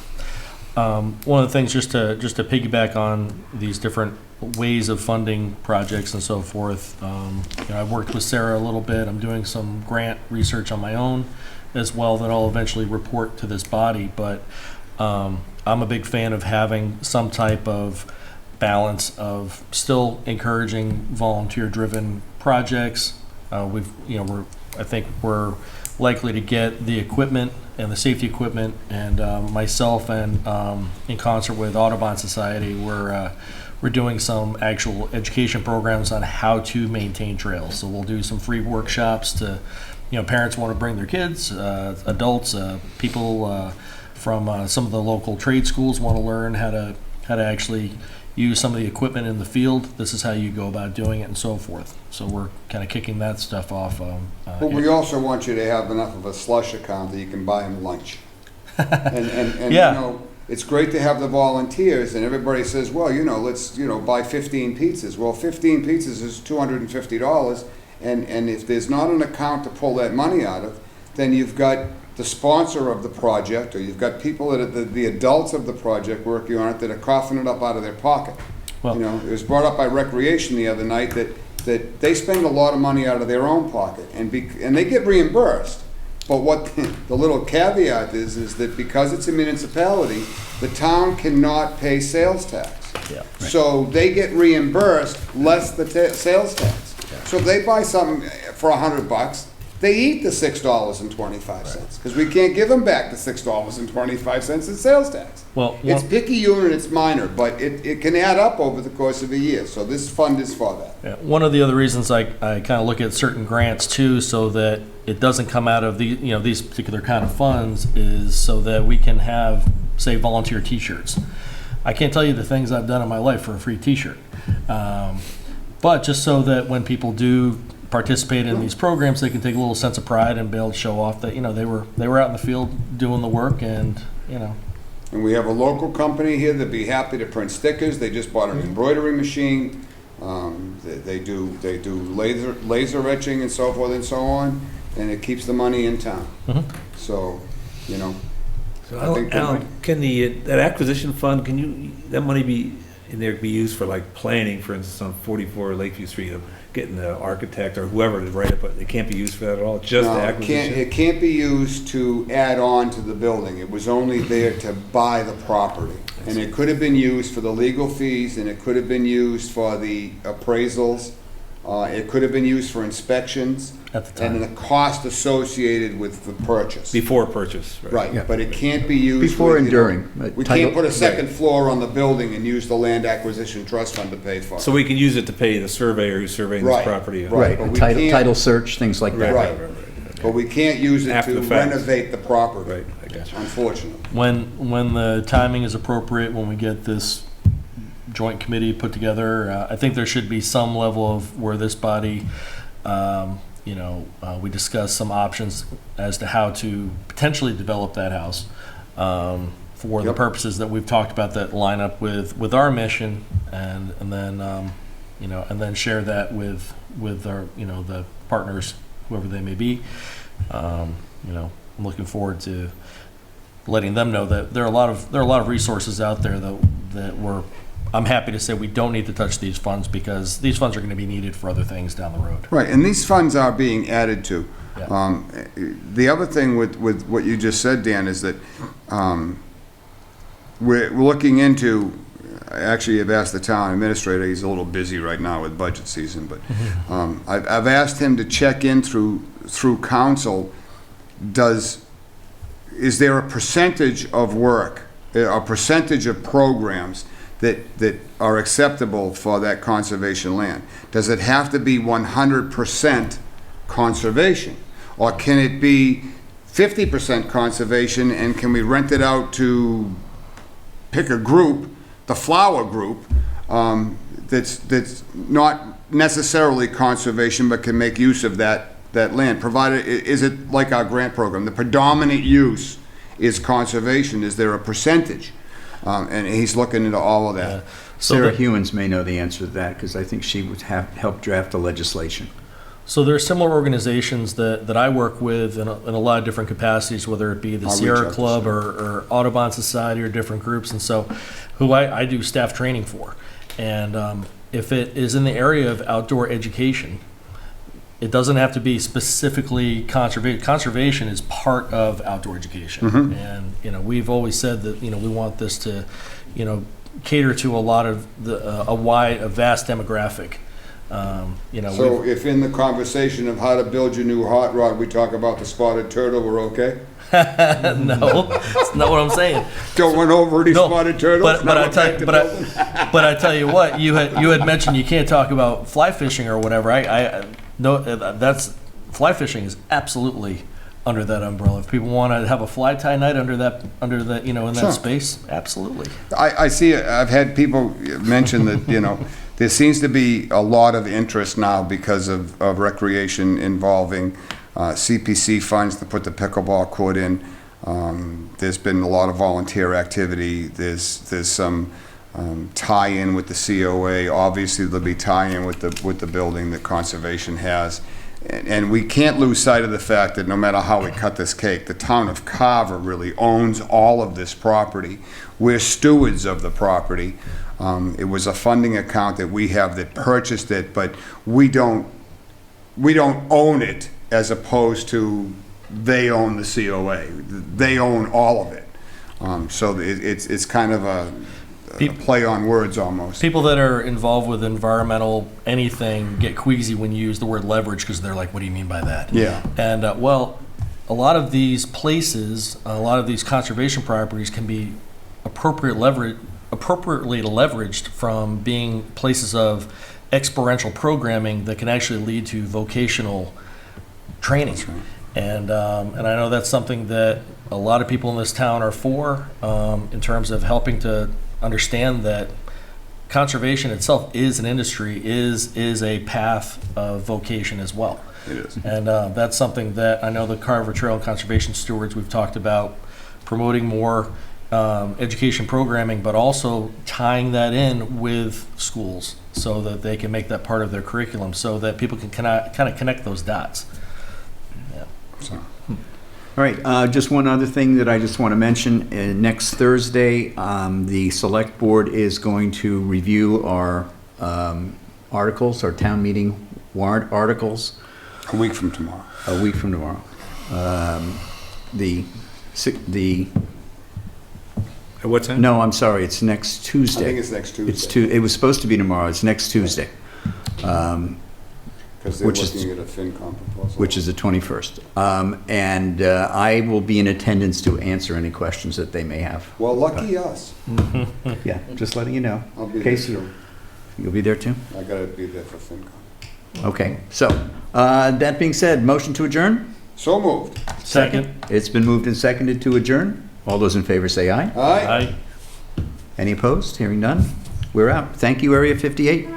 One of the things, just to piggyback on these different ways of funding projects and so forth, I've worked with Sarah a little bit. I'm doing some grant research on my own as well that I'll eventually report to this body, but I'm a big fan of having some type of balance of still encouraging volunteer-driven projects. I think we're likely to get the equipment and the safety equipment, and myself and in concert with Audubon Society, we're doing some actual education programs on how to maintain trails. So we'll do some free workshops to, parents want to bring their kids, adults, people from some of the local trade schools want to learn how to actually use some of the equipment in the field. This is how you go about doing it and so forth. So we're kind of kicking that stuff off. But we also want you to have enough of a slush account that you can buy them lunch. And Yeah. it's great to have the volunteers, and everybody says, well, let's, buy 15 pizzas. Well, 15 pizzas is $250, and if there's not an account to pull that money out of, then you've got the sponsor of the project, or you've got people that are the adults of the project working on it that are coughing it up out of their pocket. Well- You know, it was brought up by Recreation the other night that they spend a lot of money out of their own pocket, and they get reimbursed. But what the little caveat is that because it's a municipality, the town cannot pay sales tax. Yeah. So they get reimbursed less the sales tax. So if they buy something for $100, they eat the $6.25, because we can't give them back the $6.25 in sales tax. Well, It's picky unit, it's minor, but it can add up over the course of a year, so this fund is for that. Yeah, one of the other reasons I kind of look at certain grants too, so that it doesn't come out of these particular kind of funds, is so that we can have, say, volunteer T-shirts. I can't tell you the things I've done in my life for a free T-shirt, but just so that when people do participate in these programs, they can take a little sense of pride and be able to show off that they were out in the field doing the work, and And we have a local company here that'd be happy to print stickers. They just bought an embroidery machine. They do laser etching and so forth and so on, and it keeps the money in town. So, So I think Alan, can that acquisition fund, that money be in there, be used for like planning, for instance, on 44 Lakeview Street, of getting the architect or whoever to write it, but it can't be used for that at all, just the no, acquisition? it can't be used to add on to the building. It was only there to buy the property. And it could have been used for the legal fees, and it could have been used for the appraisals. It could have been used for inspections. At the time. And the cost associated with the purchase. Before purchase, right? Right, but it can't be used. Before with, and you know, during. We Title- can't put a second floor on the building and use the land acquisition trust fund to pay for it. So we can use it to pay the surveyor who's surveying this Right, property? right. But we Title, can't- title search, things like that. Right. But we can't use it After to the fact. renovate the property. Right, I got you. Unfortunately. when the timing is appropriate, when we get this joint committee put together, I think there should be some level of where this body, we discuss some options as to how to potentially develop that house for the Yep. purposes that we've talked about, that line up with our mission, and then share that with our the partners, whoever they may be. I'm looking forward to letting them know that there are a lot of resources out there that I'm happy to say we don't need to touch these funds, because these funds are going to be needed for other things down the road. Right, and these funds are being added to. Yeah. The other thing with what you just said, Dan, is that we're looking into, I actually have asked the town administrator, he's a little busy right now with budget season, but I've asked him to check in through council, is there a percentage of work, a percentage of programs that are acceptable for that conservation land? Does it have to be 100% conservation? Or can it be 50% conservation, and can we rent it out to pick a group, the flower group, that's not necessarily conservation but can make use of that land, provided, is it like our grant program? The predominant use is conservation. Is there a percentage? And he's looking into all of that. So Sarah the- Hewins may know the answer to that, because I think she would have helped draft the legislation. So there are similar organizations that I work with in a lot of different capacities, whether it be the I'll reach Sierra out to Club Sarah. or Audubon Society or different groups, and so who I do staff training for. And if it is in the area of outdoor education, it doesn't have to be specifically conservation. Conservation is part of outdoor education. And we've always said that we want this to cater to a lot of a vast demographic. So if in the conversation of how to build your new hot rod, we talk about the spotted turtle, we're okay? No, that's not what I'm saying. Don't run over any No, spotted turtles? But Now I we're tell back you, to but building. I tell you what, you had mentioned you can't talk about fly fishing or whatever. I no, that's fly fishing is absolutely under that umbrella. If people want to have a fly tie night under that in that Sure. space, absolutely. I see, I've had people mention that, there seems to be a lot of interest now because of recreation involving CPC funds to put the pickleball court in. There's been a lot of volunteer activity. There's some tie-in with the COA. Obviously, there'll be tie-in with the building that conservation has. And we can't lose sight of the fact that no matter how we cut this cake, the town of Carver really owns all of this property. We're stewards of the property. It was a funding account that we have that purchased it, but we don't own it as opposed to they own the COA. They own all of it. So it's kind of a play on words almost. People that are involved with environmental anything get queasy when you use the word leverage because they're like, what do you mean by that? Yeah. And well, a lot of these places, a lot of these conservation properties can be appropriately leveraged from being places of experiential programming that can actually lead to vocational training. That's right. And I know that's something that a lot of people in this town are for, in terms of helping to understand that conservation itself is an industry, is a path of vocation as well. It is. And that's something that I know the Carver Trail Conservation Stewards, we've talked about promoting more education programming, but also tying that in with schools so that they can make that part of their curriculum so that people can kind of connect those dots. So, All right, just one other thing that I just want to mention. Next Thursday, the Select Board is going to review our articles, our town meeting warrant articles, a week from tomorrow. a week from tomorrow. The At what time? No, I'm sorry, it's next Tuesday. I think it's next Tuesday. It was supposed to be tomorrow, it's next Tuesday, Because they're which is- looking at a FinCom proposal. which is the 21st. And I will be in attendance to answer any questions that they may have. Well, lucky us. Yeah, just letting you know. I'll be there Casey, too. you'll be there too? I gotta be there for FinCom. Okay, so, that being said, motion to adjourn? So moved. Second. It's been moved and seconded to adjourn. All those in favor say aye. Aye. Any opposed? Hearing none? We're out. Thank you, Area 58.